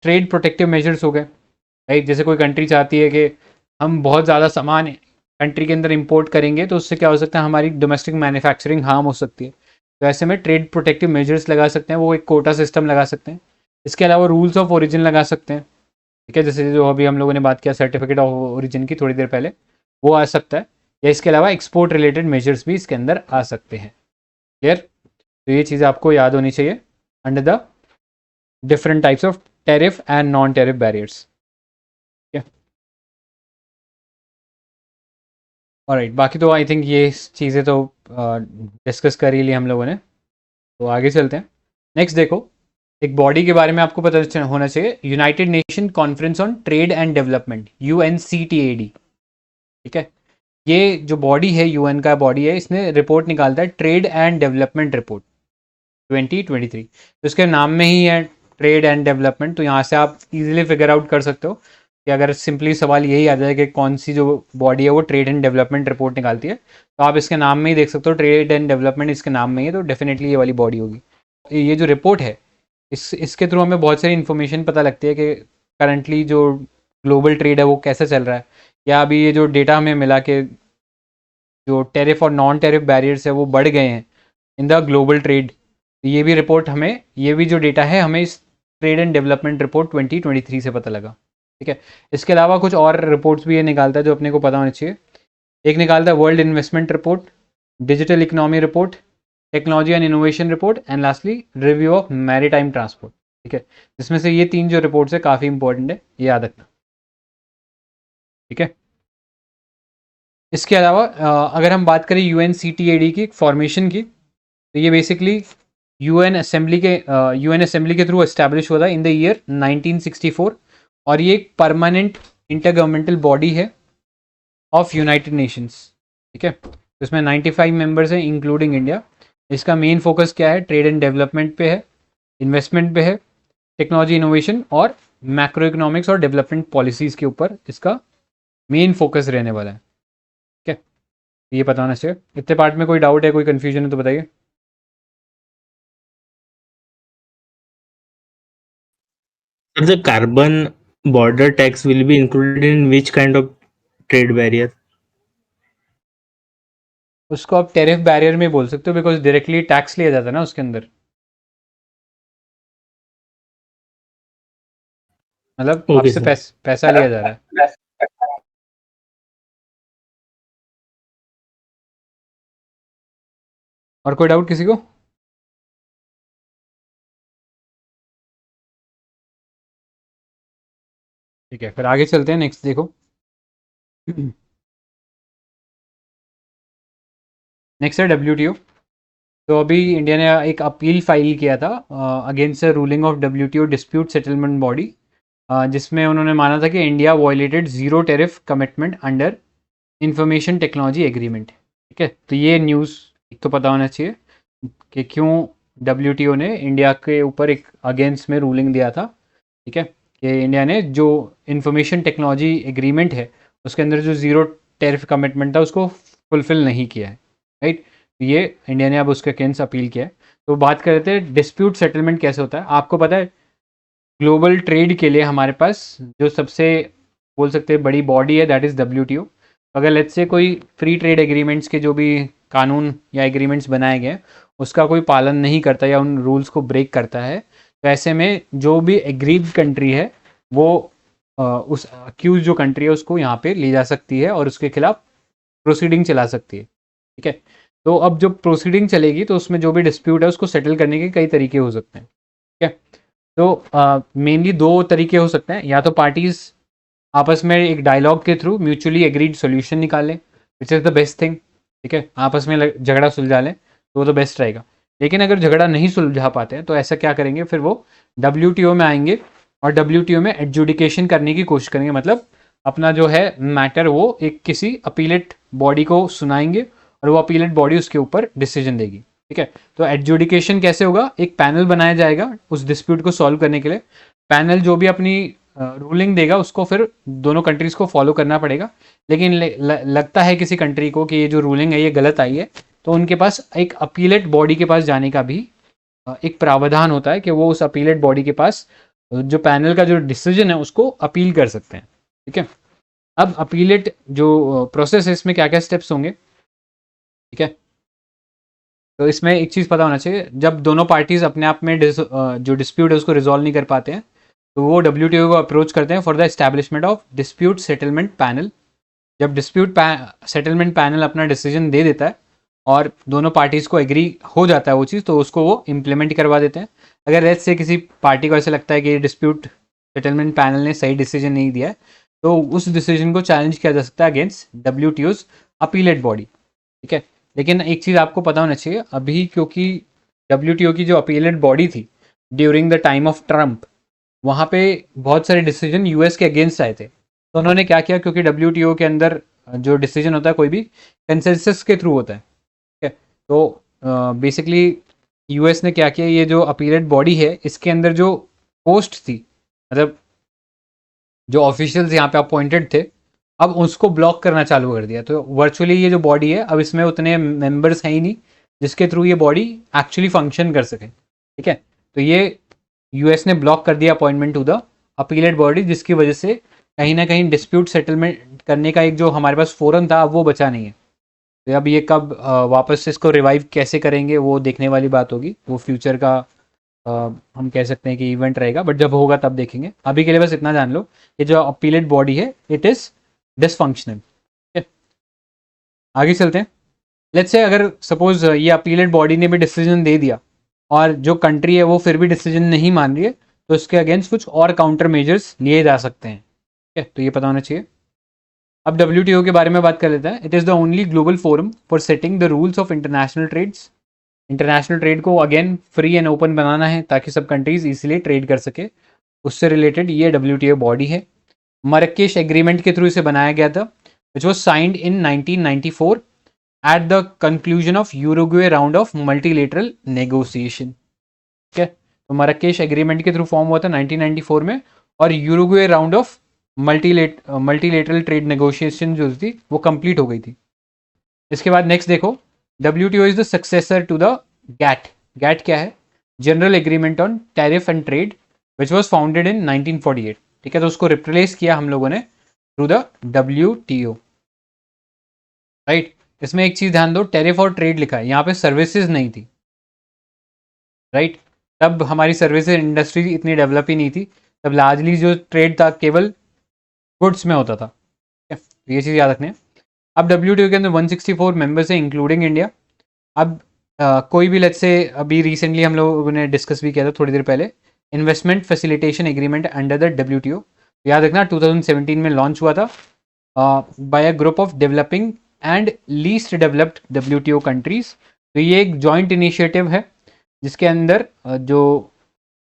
ट्रेड प्रोटेक्टिव मेजर्स हो गए, राइट। जैसे कोई कंट्री चाहती है कि हम बहुत ज़्यादा सामान कंट्री के अंदर इंपोर्ट करेंगे तो उससे क्या हो सकता है, हमारी डोमेस्टिक मैन्युफैक्चरिंग हार्म हो सकती है। तो ऐसे में ट्रेड प्रोटेक्टिव मेजर्स लगा सकते हैं, वो एक कोटा सिस्टम लगा सकते हैं। इसके अलावा रूल्स ऑफ ओरिजिन लगा सकते हैं, ठीक है, जैसे जो अभी हम लोगों ने बात किया सर्टिफिकेट ऑफ ओरिजिन की थोड़ी देर पहले, वो आ सकता है। या इसके अलावा एक्सपोर्ट रिलेटेड मेजर्स भी इसके अंदर आ सकते हैं। क्लियर? तो ये चीज़ें आपको याद होनी चाहिए under the different types of tariff and non tariff barriers. Alright, बाकी तो आई थिंक ये चीज़ें तो डिस्कस कर ही ली हम लोगों ने, तो आगे चलते हैं। नेक्स्ट देखो, एक बॉडी के बारे में आपको पता होना चाहिए, United nation conference on trade and development, UNCTAD, ठीक है। ये जो बॉडी है, यूएन का बॉडी है, इसने रिपोर्ट निकालता है ट्रेड एंड डेवलपमेंट रिपोर्ट 2023। तो इसके नाम में ही है ट्रेड एंड डेवलपमेंट, तो यहाँ से आप इजीली फिगर आउट कर सकते हो कि अगर सिंपली सवाल यही आ जाए कि कौन सी जो बॉडी है वो ट्रेड एंड डेवलपमेंट रिपोर्ट निकालती है, तो आप इसके नाम में ही देख सकते हो ट्रेड एंड डेवलपमेंट इसके नाम में ही है, तो डेफिनेटली ये वाली बॉडी होगी। ये जो रिपोर्ट है, इसके थ्रू हमें बहुत सारी इन्फॉर्मेशन पता लगती है कि करंटली जो ग्लोबल ट्रेड है वो कैसे चल रहा है, या अभी ये जो डेटा हमें मिला कि जो टेरिफ और नॉन टेरिफ बैरियर्स है वो बढ़ गए हैं इन द ग्लोबल ट्रेड। ये भी रिपोर्ट हमें, ये भी जो डेटा है हमें इस ट्रेड एंड डेवलपमेंट रिपोर्ट 2023 से पता लगा, ठीक है। इसके अलावा कुछ और रिपोर्ट्स भी ये निकालता है जो अपने को पता होना चाहिए। एक निकालता है world investment report, digital economy report, technology and innovation report, and lastly review of maritime transport, ठीक है। जिसमें से ये 3 जो रिपोर्ट्स है काफ़ी इंपॉर्टेंट है, ये याद रखना, ठीक है। इसके अलावा अगर हम बात करें UNCTAD की फॉर्मेशन की, तो ये बेसिकली यूएन असेंबली के थ्रू एस्टैब्लिश हुआ था इन द ईयर 1964, और ये एक परमानेंट इंटरगवर्नमेंटल बॉडी है ऑफ यूनाइटेड नेशंस, ठीक है। तो इसमें 95 मेंबर्स हैं इंक्लूडिंग इंडिया। इसका मेन फोकस क्या है, ट्रेड एंड डेवलपमेंट पे है, इन्वेस्टमेंट पे है, टेक्नोलॉजी इनोवेशन और मैक्रो इकोनॉमिक्स और डेवलपमेंट पॉलिसीज़ के ऊपर इसका मेन फोकस रहने वाला है, ठीक है। ये पता होना चाहिए। इतने पार्ट में कोई डाउट है, कोई कन्फ्यूजन है तो बताइए। Sir, the carbon border tax will be included in which kind of trade barrier? उसको आप टेरिफ बैरियर में बोल सकते हो, बिकॉज डायरेक्टली टैक्स लिया जाता है ना उसके अंदर, मतलब Okay, आपसे sir. पैसा लिया जा रहा है। और कोई डाउट किसी को? ठीक है, फिर आगे चलते हैं। नेक्स्ट देखो, नेक्स्ट है WTO। तो अभी इंडिया ने एक अपील फाइल किया था against the ruling of WTO dispute settlement body, जिसमें उन्होंने माना था कि India violated zero tariff commitment under information technology agreement, ठीक है। तो ये न्यूज़ एक तो पता होना चाहिए कि क्यों WTO ने इंडिया के ऊपर एक अगेंस्ट में रूलिंग दिया था, ठीक है, कि इंडिया ने जो इंफॉर्मेशन टेक्नोलॉजी एग्रीमेंट है उसके अंदर जो ज़ीरो टेरिफ कमिटमेंट था उसको फुलफ़िल नहीं किया है, राइट। तो ये इंडिया ने अब उसके अगेंस्ट अपील किया है। तो बात कर रहे थे डिस्प्यूट सेटलमेंट कैसे होता है। आपको पता है ग्लोबल ट्रेड के लिए हमारे पास जो सबसे बोल सकते हैं बड़ी बॉडी है दैट इज़ WTO। अगर लेट्स से कोई फ्री ट्रेड एग्रीमेंट्स के जो भी कानून या एग्रीमेंट्स बनाए गए उसका कोई पालन नहीं करता या उन रूल्स को ब्रेक करता है, तो ऐसे में जो भी एग्रीड कंट्री है वो उस अक्यूज जो कंट्री है उसको यहाँ पे ले जा सकती है और उसके खिलाफ प्रोसीडिंग चला सकती है, ठीक है। तो अब जो प्रोसीडिंग चलेगी तो उसमें जो भी डिस्प्यूट है उसको सेटल करने के कई तरीके हो सकते हैं, ठीक है। तो मेनली 2 तरीके हो सकते हैं, या तो पार्टीज आपस में एक डायलॉग के थ्रू म्यूचुअली एग्रीड सोल्यूशन निकाल लें, विच इज़ द बेस्ट थिंग, ठीक है। आपस में झगड़ा सुलझा लें तो वो तो बेस्ट रहेगा। लेकिन अगर झगड़ा नहीं सुलझा पाते हैं तो ऐसा क्या करेंगे, फिर वो WTO में आएंगे और WTO में एडजुडिकेशन करने की कोशिश करेंगे, मतलब अपना जो है मैटर वो एक किसी अपीलेट बॉडी को सुनाएंगे और वो अपीलेट बॉडी उसके ऊपर डिसीजन देगी, ठीक है। तो एडजुडिकेशन कैसे होगा, एक पैनल बनाया जाएगा उस डिस्प्यूट को सॉल्व करने के लिए। पैनल जो भी अपनी रूलिंग देगा उसको फिर दोनों कंट्रीज को फॉलो करना पड़ेगा। लेकिन लगता है किसी कंट्री को कि ये जो रूलिंग है ये गलत आई है, तो उनके पास एक अपीलेट बॉडी के पास जाने का भी एक प्रावधान होता है कि वो उस अपीलेट बॉडी के पास जो पैनल का जो डिसीजन है उसको अपील कर सकते हैं। ठीक है, अब अपीलेट जो प्रोसेस है इसमें क्या क्या स्टेप्स होंगे। ठीक है, तो इसमें एक चीज़ पता होना चाहिए, जब दोनों पार्टीज अपने आप में जो डिस्प्यूट है उसको रिजॉल्व नहीं कर पाते हैं तो वो WTO को अप्रोच करते हैं for the establishment of dispute settlement panel. जब डिस्प्यूट सेटलमेंट पैनल अपना डिसीजन दे देता है और दोनों पार्टीज को एग्री हो जाता है वो चीज़, तो उसको वो इम्प्लीमेंट करवा देते हैं। अगर लेट्स से किसी पार्टी को ऐसा लगता है कि डिस्प्यूट सेटलमेंट पैनल ने सही डिसीजन नहीं दिया है तो उस डिसीजन को चैलेंज किया जा सकता है अगेंस्ट WTO's अपीलेट बॉडी। ठीक है, लेकिन एक चीज़ आपको पता होना चाहिए अभी, क्योंकि WTO की जो अपीलेट बॉडी थी during the time of Trump, वहाँ पे बहुत सारे डिसीजन US के अगेंस्ट आए थे। तो उन्होंने क्या किया, क्योंकि WTO के अंदर जो डिसीजन होता है कोई भी कंसेंसस के थ्रू होता है। ठीक है, तो बेसिकली US ने क्या किया, ये जो अपीलेट बॉडी है इसके अंदर जो पोस्ट थी, मतलब जो ऑफिशियल्स यहाँ पे अपॉइंटेड थे, अब उसको ब्लॉक करना चालू कर दिया। तो वर्चुअली ये जो बॉडी है अब इसमें उतने मेंबर्स हैं ही नहीं जिसके थ्रू ये बॉडी एक्चुअली फंक्शन कर सके। ठीक है, तो ये US ने ब्लॉक कर दिया appointment to the appellate body, जिसकी वजह से कहीं ना कहीं डिस्प्यूट सेटलमेंट करने का एक जो हमारे पास फोरम था अब वो बचा नहीं है। तो अब ये कब वापस से इसको रिवाइव कैसे करेंगे वो देखने वाली बात होगी, वो फ्यूचर का हम कह सकते हैं कि इवेंट रहेगा, बट जब होगा तब देखेंगे। अभी के लिए बस इतना जान लो, ये जो अपीलेट बॉडी है इट इज़ डिसफंक्शनल। आगे चलते हैं। लेट्स से अगर सपोज ये अपीलेट बॉडी ने भी डिसीजन दे दिया और जो कंट्री है वो फिर भी डिसीजन नहीं मान रही है तो इसके अगेंस्ट कुछ और काउंटर मेजर्स लिए जा सकते हैं। ठीक है, तो ये पता होना चाहिए। अब WTO के बारे में बात कर लेते हैं। It is the only global forum for setting the rules of international trades. International trade को अगेन फ्री एंड ओपन बनाना है ताकि सब कंट्रीज इजीली ट्रेड कर सके, उससे रिलेटेड ये WTO बॉडी है। मरक्केश एग्रीमेंट के थ्रू इसे बनाया गया था, which was signed in 1994 at the conclusion of Uruguay round of multilateral negotiation. ठीक है, तो मरक्केश एग्रीमेंट के थ्रू फॉर्म हुआ था 1994 में, और Uruguay round of multilateral trade negotiation जो थी वो कंप्लीट हो गई थी। इसके बाद नेक्स्ट देखो, WTO is the successor to the GATT। GATT क्या है? General agreement on tariff and trade, which was founded in 1948। ठीक है, तो उसको रिप्लेस किया हम लोगों ने थ्रू द WTO। राइट, इसमें एक चीज ध्यान दो, टैरिफ और ट्रेड लिखा है, यहाँ पे सर्विसेज नहीं थी। राइट, तब हमारी सर्विसेज इंडस्ट्री इतनी डेवलप ही नहीं थी, तब लार्जली जो ट्रेड था केवल गुड्स में होता था। ये चीज़ याद रखनी है। अब WTO के अंदर 164 मेंबर्स हैं इंक्लूडिंग इंडिया। अब कोई भी लेट्स से अभी रिसेंटली हम लोगों ने डिस्कस भी किया था थोड़ी देर पहले, investment facilitation agreement under the WTO, याद रखना 2017 में लॉन्च हुआ था by a group of developing and least developed WTO countries. तो ये एक जॉइंट इनिशिएटिव है जिसके अंदर जो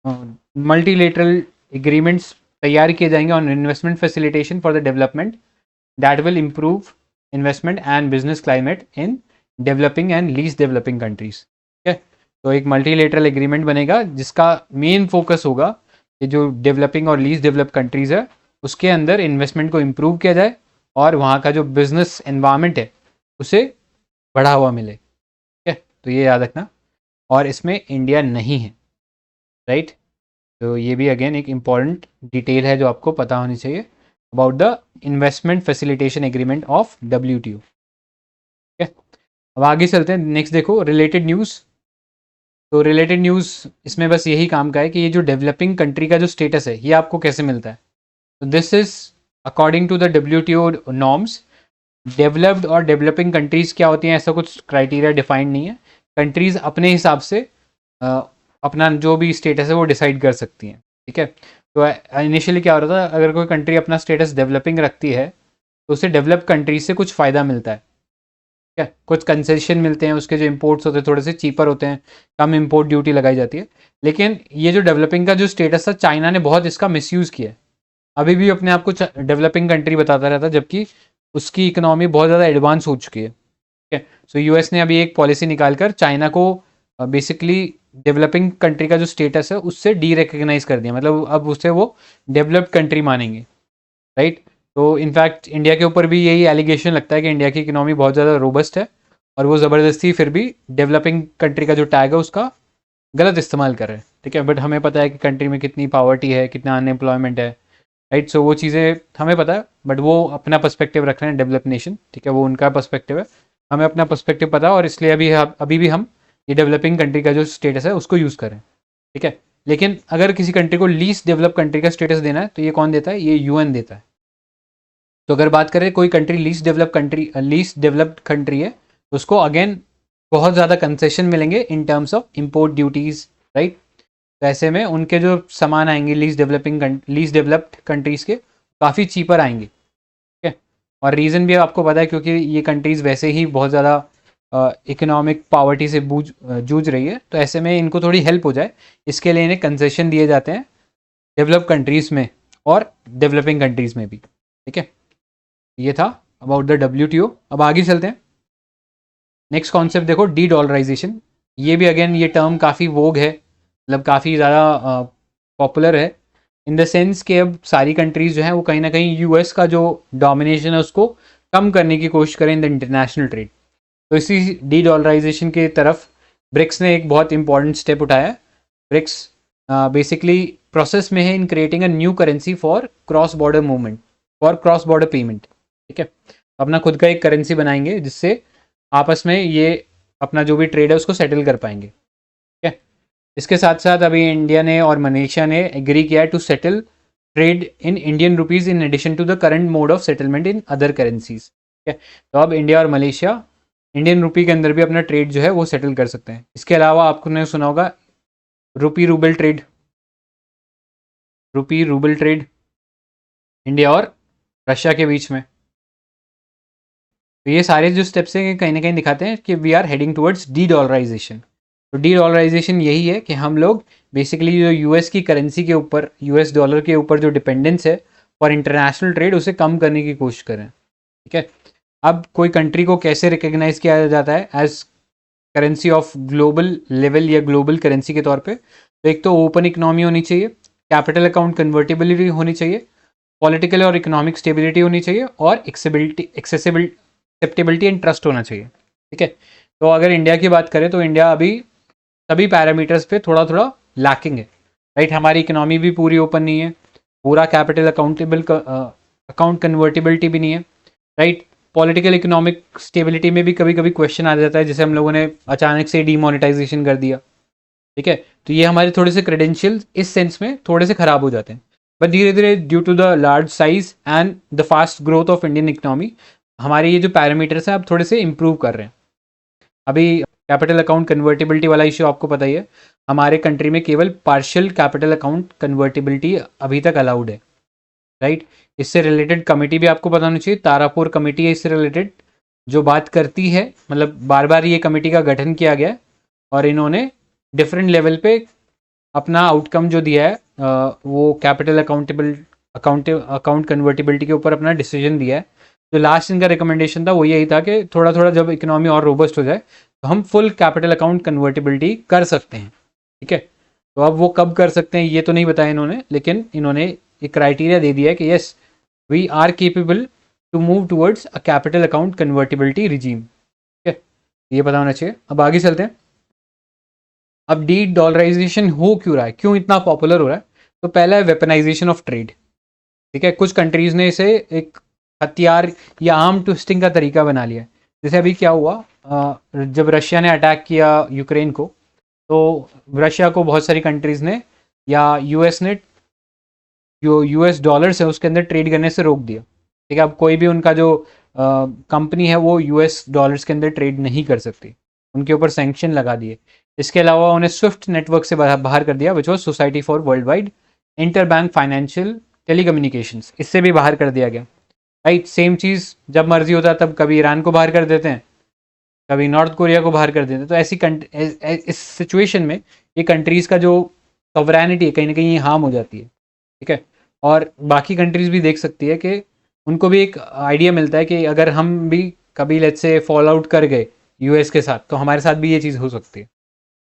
मल्टीलेटरल एग्रीमेंट्स तैयार किए जाएंगे on investment facilitation for the development that will improve investment and business climate in developing and least developing countries. ठीक है, तो एक मल्टीलेटरल एग्रीमेंट बनेगा जिसका मेन फोकस होगा कि जो डेवलपिंग और लीस्ट डेवलप कंट्रीज है उसके अंदर इन्वेस्टमेंट को इम्प्रूव किया जाए और वहाँ का जो बिजनेस एनवायरनमेंट है उसे बढ़ावा मिले। ठीक है, तो ये याद रखना, और इसमें इंडिया नहीं है। राइट, तो ये भी अगेन एक इम्पॉर्टेंट डिटेल है जो आपको पता होनी चाहिए about the investment facilitation agreement of WTO। ठीक है, अब आगे चलते हैं। नेक्स्ट देखो, रिलेटेड न्यूज़। तो रिलेटेड न्यूज़ इसमें बस यही काम का है कि ये जो डेवलपिंग कंट्री का जो स्टेटस है ये आपको कैसे मिलता है। तो this is according to the WTO norms. Developed और डेवलपिंग कंट्रीज़ क्या होती हैं, ऐसा कुछ क्राइटेरिया डिफाइंड नहीं है। कंट्रीज़ अपने हिसाब से अपना जो भी स्टेटस है वो डिसाइड कर सकती हैं। ठीक है, तो इनिशियली क्या हो रहा था, अगर कोई कंट्री अपना स्टेटस डेवलपिंग रखती है तो उसे डेवलप कंट्रीज से कुछ फ़ायदा मिलता है। ठीक है, कुछ कंसेशन मिलते हैं, उसके जो इंपोर्ट्स होते हैं थोड़े से चीपर होते हैं, कम इंपोर्ट ड्यूटी लगाई जाती है। लेकिन ये जो डेवलपिंग का जो स्टेटस था, चाइना ने बहुत इसका मिसयूज़ किया है। अभी भी अपने आप को डेवलपिंग कंट्री बताता रहता है जबकि उसकी इकोनॉमी बहुत ज़्यादा एडवांस हो चुकी है। ठीक है, सो US ने अभी एक पॉलिसी निकाल कर चाइना को बेसिकली डेवलपिंग कंट्री का जो स्टेटस है उससे डी रिकग्नाइज कर दिया, मतलब अब उससे वो डेवलप्ड कंट्री मानेंगे। राइट, तो इनफैक्ट इंडिया के ऊपर भी यही एलिगेशन लगता है कि इंडिया की इकोनॉमी बहुत ज़्यादा रोबस्ट है और वो ज़बरदस्ती फिर भी डेवलपिंग कंट्री का जो टैग है उसका गलत इस्तेमाल कर रहे हैं, ठीक है। बट हमें पता है कि कंट्री में कितनी पॉवर्टी है, कितना अनएम्प्लॉयमेंट है, राइट। सो वो चीज़ें हमें पता है, बट वो अपना पर्सपेक्टिव रख रहे हैं, डेवलप नेशन, ठीक है, वो उनका पर्सपेक्टिव है, हमें अपना पर्सपेक्टिव पता है, और इसलिए अभी भी हम ये डेवलपिंग कंट्री का जो स्टेटस है उसको यूज़ करें, ठीक है। लेकिन अगर किसी कंट्री को लीस्ट डेवलप कंट्री का स्टेटस देना है तो ये कौन देता है? ये यूएन देता है। तो अगर बात करें कोई कंट्री लीस्ट डेवलप्ड कंट्री है, तो उसको अगेन बहुत ज़्यादा कंसेशन मिलेंगे in terms of import duties, right. तो ऐसे में उनके जो सामान आएंगे लीस्ट डेवलप्ड कंट्रीज़ के, काफ़ी चीपर आएंगे, ठीक है। और रीज़न भी आपको पता है, क्योंकि ये कंट्रीज़ वैसे ही बहुत ज़्यादा इकोनॉमिक पावर्टी से जूझ रही है, तो ऐसे में इनको थोड़ी हेल्प हो जाए, इसके लिए इन्हें कंसेशन दिए जाते हैं डेवलप कंट्रीज़ में और डेवलपिंग कंट्रीज़ में भी, ठीक है। ये था अबाउट द WTO। अब आगे चलते हैं। नेक्स्ट कॉन्सेप्ट देखो, डी डॉलराइजेशन। ये भी अगेन ये टर्म काफ़ी वोग है, मतलब काफ़ी ज़्यादा पॉपुलर है, इन द सेंस कि अब सारी कंट्रीज़ जो हैं वो कहीं ना कहीं यूएस का जो डोमिनेशन है उसको कम करने की कोशिश करें इन द इंटरनेशनल ट्रेड। तो इसी डी डॉलराइजेशन की तरफ ब्रिक्स ने एक बहुत इंपॉर्टेंट स्टेप उठाया है। ब्रिक्स बेसिकली प्रोसेस में है in creating a new currency for cross border movement, for cross border payment, ठीक है। अपना खुद का एक करेंसी बनाएंगे जिससे आपस में ये अपना जो भी ट्रेड है उसको सेटल कर पाएंगे, ठीक है। इसके साथ साथ अभी इंडिया ने और मलेशिया ने एग्री किया है to settle trade in Indian rupees in addition to the current mode of settlement in other currencies, ठीक है। तो अब इंडिया और मलेशिया इंडियन रुपी के अंदर भी अपना ट्रेड जो है वो सेटल कर सकते हैं। इसके अलावा आपने सुना होगा रुपी रूबल ट्रेड, रुपी रूबल ट्रेड इंडिया और रशिया के बीच में। तो ये सारे जो स्टेप्स हैं कहीं ना कहीं दिखाते हैं कि we are heading towards de dollarization. तो डी डॉलराइजेशन यही है कि हम लोग बेसिकली जो यूएस की करेंसी के ऊपर, यूएस डॉलर के ऊपर जो डिपेंडेंस है फॉर इंटरनेशनल ट्रेड, उसे कम करने की कोशिश करें, ठीक है। अब कोई कंट्री को कैसे रिकग्नाइज किया जाता है as currency of global level या ग्लोबल करेंसी के तौर पे? तो एक तो ओपन इकोनॉमी होनी चाहिए, कैपिटल अकाउंट कन्वर्टिबिलिटी होनी चाहिए, पॉलिटिकल और इकोनॉमिक स्टेबिलिटी होनी चाहिए, और एक्सेप्टेबिलिटी एंड ट्रस्ट होना चाहिए, ठीक है। तो अगर इंडिया की बात करें तो इंडिया अभी सभी पैरामीटर्स पे थोड़ा थोड़ा लैकिंग है, राइट। हमारी इकोनॉमी भी पूरी ओपन नहीं है, पूरा कैपिटल अकाउंट कन्वर्टिबिलिटी भी नहीं है, राइट। पॉलिटिकल इकोनॉमिक स्टेबिलिटी में भी कभी कभी क्वेश्चन आ जाता है, जैसे हम लोगों ने अचानक से डीमोनेटाइजेशन कर दिया, ठीक है। तो ये हमारे थोड़े से क्रेडेंशियल इस सेंस में थोड़े से खराब हो जाते हैं। बट धीरे धीरे due to the large size and the fast growth of Indian economy, हमारे ये जो पैरामीटर्स हैं अब थोड़े से इंप्रूव कर रहे हैं। अभी कैपिटल अकाउंट कन्वर्टिबिलिटी वाला इश्यू आपको पता ही है, हमारे कंट्री में केवल पार्शियल कैपिटल अकाउंट कन्वर्टिबिलिटी अभी तक अलाउड है, राइट। इससे रिलेटेड कमेटी भी आपको पता होनी चाहिए, तारापुर कमेटी है इससे रिलेटेड, जो बात करती है, मतलब बार बार ये कमेटी का गठन किया गया है और इन्होंने डिफरेंट लेवल पे अपना आउटकम जो दिया है वो कैपिटल अकाउंट कन्वर्टिबिलिटी के ऊपर अपना डिसीजन दिया है। जो लास्ट इनका रिकमेंडेशन था वो यही था कि थोड़ा थोड़ा जब इकोनॉमी और रोबस्ट हो जाए तो हम फुल कैपिटल अकाउंट कन्वर्टिबिलिटी कर सकते हैं, ठीक है। तो अब वो कब कर सकते हैं ये तो नहीं बताया इन्होंने, लेकिन इन्होंने एक क्राइटेरिया दे दिया है कि yes we are capable to move towards a capital account convertibility regime, ठीक है। ये पता होना चाहिए। अब आगे चलते हैं। अब डी डॉलराइजेशन हो क्यों रहा है, क्यों इतना पॉपुलर हो रहा है? तो पहला है वेपनाइजेशन ऑफ ट्रेड, ठीक है। कुछ कंट्रीज ने इसे एक हथियार या आर्म ट्विस्टिंग का तरीका बना लिया है। जैसे अभी क्या हुआ, जब रशिया ने अटैक किया यूक्रेन को, तो रशिया को बहुत सारी कंट्रीज ने या यूएस ने जो यूएस डॉलर्स है उसके अंदर ट्रेड करने से रोक दिया, ठीक है। अब कोई भी उनका जो कंपनी है वो यूएस डॉलर्स के अंदर ट्रेड नहीं कर सकती, उनके ऊपर सैंक्शन लगा दिए। इसके अलावा उन्हें स्विफ्ट नेटवर्क से बाहर कर दिया, which was society for world wide inter bank financial telecommunications, इससे भी बाहर कर दिया गया, राइट। सेम चीज़ जब मर्जी होता है तब कभी ईरान को बाहर कर देते हैं, कभी नॉर्थ कोरिया को बाहर कर देते हैं। तो ऐसी इस सिचुएशन में ये कंट्रीज़ का जो सॉवरेनिटी है कहीं ना कहीं हार्म हो जाती है, ठीक है। और बाकी कंट्रीज़ भी देख सकती है कि उनको भी एक आइडिया मिलता है कि अगर हम भी कभी लेट्स से फॉल आउट कर गए यूएस के साथ, तो हमारे साथ भी ये चीज़ हो सकती है,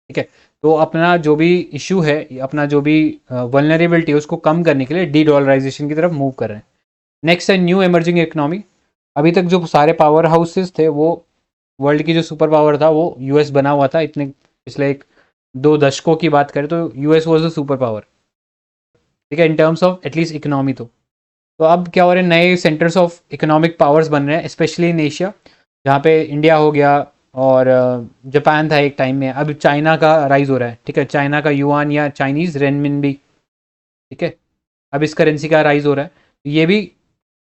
ठीक है। तो अपना जो भी इशू है, अपना जो भी वल्नरेबिलिटी है उसको कम करने के लिए डी डॉलराइजेशन की तरफ मूव कर रहे हैं। नेक्स्ट है न्यू एमर्जिंग इकोनॉमी। अभी तक जो सारे पावर हाउसेस थे वो, वर्ल्ड की जो सुपर पावर था वो यूएस बना हुआ था इतने पिछले एक 2 दशकों की बात करें तो US was a super power, ठीक है, in terms of at least economy. तो अब क्या हो रहे हैं, नए सेंटर्स ऑफ इकोनॉमिक पावर्स बन रहे हैं स्पेशली इन एशिया, जहाँ पे इंडिया हो गया और जापान था एक टाइम में। अब चाइना का राइज हो रहा है, ठीक है, चाइना का युआन या चाइनीज रेनमिनबी, ठीक है, अब इस करेंसी का राइज हो रहा है। ये भी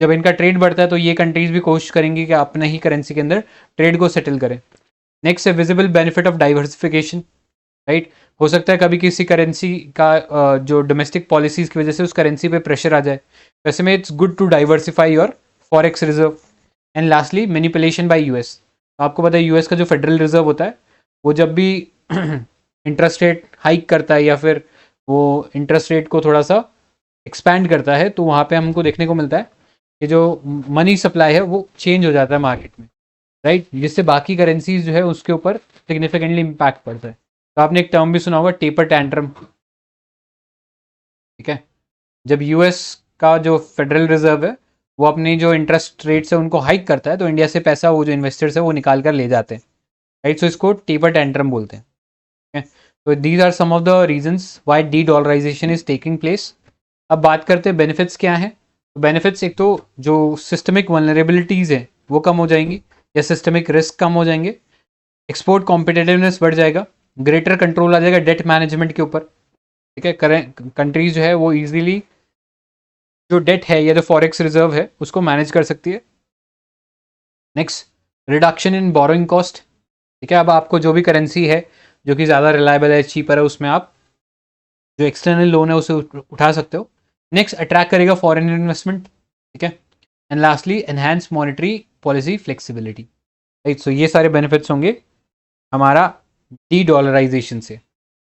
जब इनका ट्रेड बढ़ता है तो ये कंट्रीज भी कोशिश करेंगी कि अपने ही करेंसी के अंदर ट्रेड को सेटल करें। नेक्स्ट है visible benefit of diversification, right. हो सकता है कभी किसी करेंसी का जो डोमेस्टिक पॉलिसीज की वजह से उस करेंसी पे प्रेशर आ जाए, वैसे में it's good to diversify your forex reserve. And lastly manipulation by US. आपको पता है यूएस का जो फेडरल रिजर्व होता है वो जब भी इंटरेस्ट रेट हाइक करता है या फिर वो इंटरेस्ट रेट को थोड़ा सा एक्सपैंड करता है, तो वहाँ पे हमको देखने को मिलता है कि जो मनी सप्लाई है वो चेंज हो जाता है मार्केट में, राइट, जिससे बाकी करेंसीज जो है उसके ऊपर सिग्निफिकेंटली इम्पैक्ट पड़ता है। तो आपने एक टर्म भी सुना होगा, टेपर टैंट्रम, ठीक है। जब यूएस का जो फेडरल रिजर्व है वो अपनी जो इंटरेस्ट रेट्स है उनको हाइक करता है, तो इंडिया से पैसा वो जो इन्वेस्टर्स है वो निकाल कर ले जाते हैं, राइट। सो इसको टेपर टैंट्रम बोलते हैं, ठीक है। तो these are some of the reasons why de dollarization is taking place. अब बात करते हैं बेनिफिट्स क्या हैं। तो बेनिफिट्स, एक तो जो सिस्टमिक वल्नरेबिलिटीज़ हैं वो कम हो जाएंगी या सिस्टमिक रिस्क कम हो जाएंगे, एक्सपोर्ट कॉम्पिटिटिवनेस बढ़ जाएगा, ग्रेटर कंट्रोल आ जाएगा डेट मैनेजमेंट के ऊपर, ठीक है। कंट्रीज जो है वो इजीली जो डेट है या जो फॉरेक्स रिजर्व है उसको मैनेज कर सकती है। Next, reduction in borrowing cost, ठीक है। अब आपको जो भी करेंसी है जो कि ज़्यादा रिलायबल है, चीपर है, उसमें आप जो एक्सटर्नल लोन है उसे उठा सकते हो। नेक्स्ट, अट्रैक्ट करेगा फॉरेन इन्वेस्टमेंट, ठीक है। And lastly, enhance monetary policy flexibility, right. So ये सारे बेनिफिट्स होंगे हमारा डी डॉलराइजेशन से,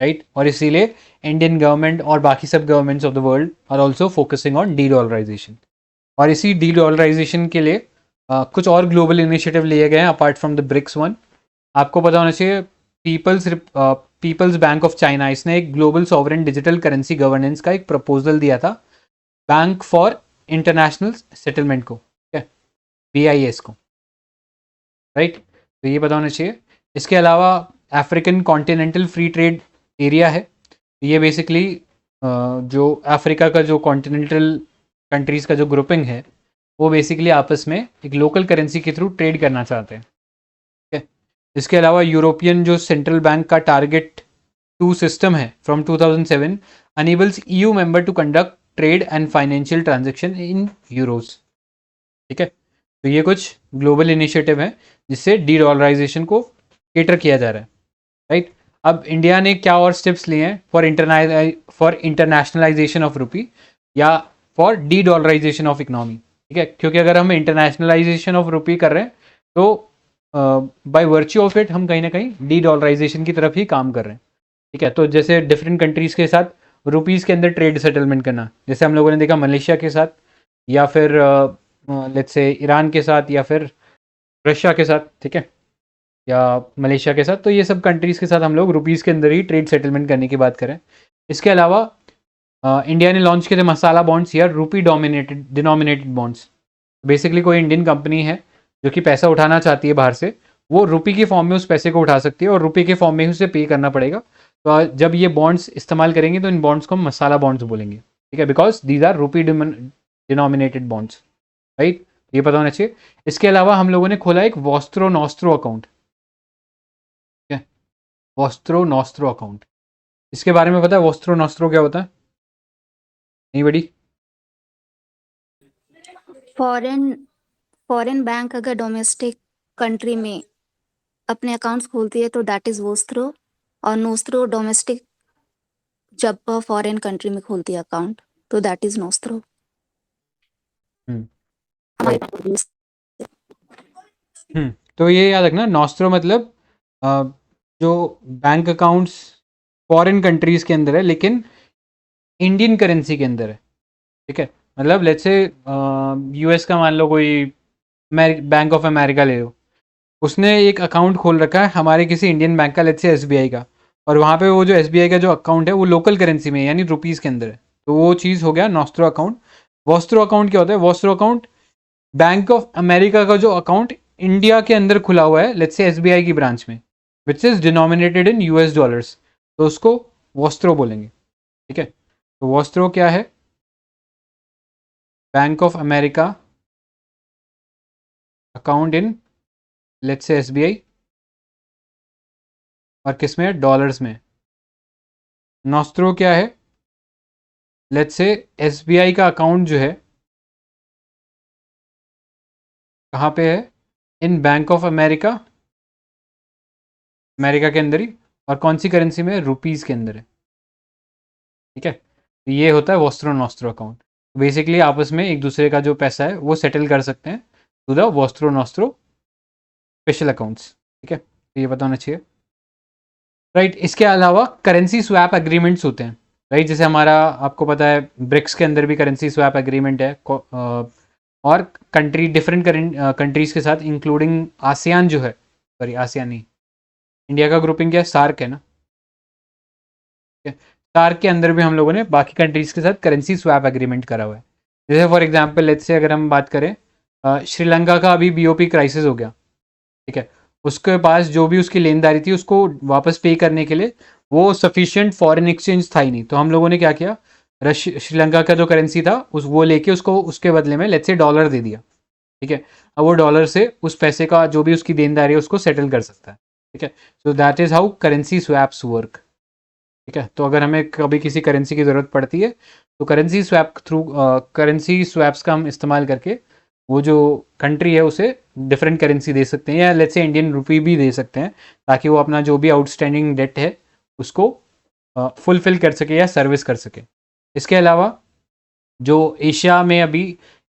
राइट। और इसीलिए इंडियन गवर्नमेंट और बाकी सब governments of the world are also focusing on de dollarization. और इसी डी डॉलराइजेशन के लिए कुछ और ग्लोबल इनिशिएटिव लिए गए हैं apart from the BRICS one. आपको पता होना चाहिए, पीपल्स बैंक ऑफ चाइना, इसने एक global sovereign digital currency governance का एक प्रपोजल दिया था बैंक फॉर इंटरनेशनल सेटलमेंट को, ठीक है, BIS को, राइट। तो ये पता होना चाहिए। इसके अलावा African continental free trade area है, ये बेसिकली जो अफ्रीका का जो कॉन्टिनेंटल कंट्रीज़ का जो ग्रुपिंग है वो बेसिकली आपस में एक लोकल करेंसी के थ्रू ट्रेड करना चाहते हैं, ठीक है। इसके अलावा यूरोपियन जो सेंट्रल बैंक का टारगेट 2 सिस्टम है from 2007 enables EU member to conduct trade and financial transaction in euros, ठीक है। तो ये कुछ ग्लोबल इनिशिएटिव है जिससे डी डॉलराइजेशन को केटर किया जा रहा है, राइट। अब इंडिया ने क्या और स्टेप्स लिए हैं फॉर इंटरनेशनलाइजेशन ऑफ रुपी या for de dollarization of economy, ठीक है। क्योंकि अगर हम इंटरनेशनलाइजेशन ऑफ रुपी कर रहे हैं तो बाय वर्च्यू ऑफ इट हम कहीं ना कहीं डी डॉलराइजेशन की तरफ ही काम कर रहे हैं, ठीक है। तो जैसे डिफरेंट कंट्रीज़ के साथ रुपीज़ के अंदर ट्रेड सेटलमेंट करना, जैसे हम लोगों ने देखा मलेशिया के साथ या फिर लेट्स से ईरान के साथ या फिर रशिया के साथ, ठीक है, या मलेशिया के साथ। तो ये सब कंट्रीज़ के साथ हम लोग रुपीज़ के अंदर ही ट्रेड सेटलमेंट करने की बात करें। इसके अलावा इंडिया ने लॉन्च किए थे मसाला बॉन्ड्स या रुपी डिनोमिनेटेड बॉन्ड्स। बेसिकली कोई इंडियन कंपनी है जो कि पैसा उठाना चाहती है बाहर से, वो रुपी के फॉर्म में उस पैसे को उठा सकती है और रुपी के फॉर्म में ही उसे पे करना पड़ेगा। तो जब ये बॉन्ड्स इस्तेमाल करेंगे तो इन बॉन्ड्स को हम मसाला बॉन्ड्स बोलेंगे, ठीक है, because these are rupee denominated bonds, right. ये पता होना चाहिए। इसके अलावा हम लोगों ने खोला एक वॉस्त्रो नॉस्त्रो अकाउंट, ठीक है, वॉस्त्रो नॉस्त्रो अकाउंट। इसके बारे में पता है वॉस्त्रो नॉस्त्रो क्या होता है? नहीं बड़ी फॉरेन बैंक अगर डोमेस्टिक कंट्री में अपने अकाउंट्स खोलती है तो दैट इज वोस्त्रो, और नोस्त्रो डोमेस्टिक जब फॉरेन कंट्री में खोलती है अकाउंट तो दैट इज नोस्त्रो। तो ये याद रखना, नॉस्त्रो मतलब जो बैंक अकाउंट्स फॉरेन कंट्रीज के अंदर है लेकिन इंडियन करेंसी के अंदर है, ठीक है। मतलब लेट्स से US का मान लो कोई बैंक ऑफ अमेरिका ले लो, उसने एक अकाउंट खोल रखा है हमारे किसी इंडियन बैंक का, लेट्स से SBI का, और वहाँ पे वो जो SBI का जो अकाउंट है वो लोकल करेंसी में यानी रुपीज़ के अंदर है, तो वो चीज़ हो गया नॉस्त्रो अकाउंट। वॉस्त्रो अकाउंट क्या होता है? Vostro account bank of America का जो अकाउंट इंडिया के अंदर खुला हुआ है, लेट्स से SBI की ब्रांच में, which is denominated in US dollars, तो उसको वोस्त्रो बोलेंगे, ठीक है। तो वोस्त्रो क्या है? Bank of America account in let's say SBI, और किस में? डॉलर्स में। नॉस्त्रो क्या है? लेट्स से एसबीआई का अकाउंट जो है कहाँ पे है? इन बैंक ऑफ अमेरिका, अमेरिका के अंदर ही, और कौन सी करेंसी में? रुपीज़ के अंदर है, ठीक है। तो ये होता है वोस्त्रो नॉस्त्रो अकाउंट। बेसिकली आपस में एक दूसरे का जो पैसा है वो सेटल कर सकते हैं to the vostro nostro special accounts, ठीक है। तो ये पता होना चाहिए, राइट। इसके अलावा करेंसी स्वैप एग्रीमेंट्स होते हैं, राइट। जैसे हमारा आपको पता है ब्रिक्स के अंदर भी करेंसी स्वैप एग्रीमेंट है, और कंट्री डिफरेंट कंट्रीज़ के साथ, इंक्लूडिंग आसियान जो है, सॉरी आसियान नहीं, इंडिया का ग्रुपिंग क्या है? सार्क है ना, ठीक है। सार्क के अंदर भी हम लोगों ने बाकी कंट्रीज़ के साथ करेंसी स्वैप एग्रीमेंट करा हुआ है। जैसे फॉर एग्जांपल लेट्स से अगर हम बात करें, श्रीलंका का अभी बीओपी क्राइसिस हो गया, ठीक है। उसके पास जो भी उसकी लेनदारी थी उसको वापस पे करने के लिए वो सफिशिएंट फॉरेन एक्सचेंज था ही नहीं, तो हम लोगों ने क्या किया, श्रीलंका का जो करेंसी था उस वो लेके उसको उसके बदले में लेट्स से डॉलर दे दिया, ठीक है। अब वो डॉलर से उस पैसे का जो भी उसकी देनदारी है उसको सेटल कर सकता है, ठीक है। So that is how currency swaps work, ठीक है। तो अगर हमें कभी किसी करेंसी की ज़रूरत पड़ती है तो currency swap through currency swaps का हम इस्तेमाल करके वो जो कंट्री है उसे डिफरेंट करेंसी दे सकते हैं, या लेट्स से इंडियन रुपी भी दे सकते हैं, ताकि वो अपना जो भी आउटस्टैंडिंग डेट है उसको फुलफिल कर सके या सर्विस कर सके। इसके अलावा जो एशिया में अभी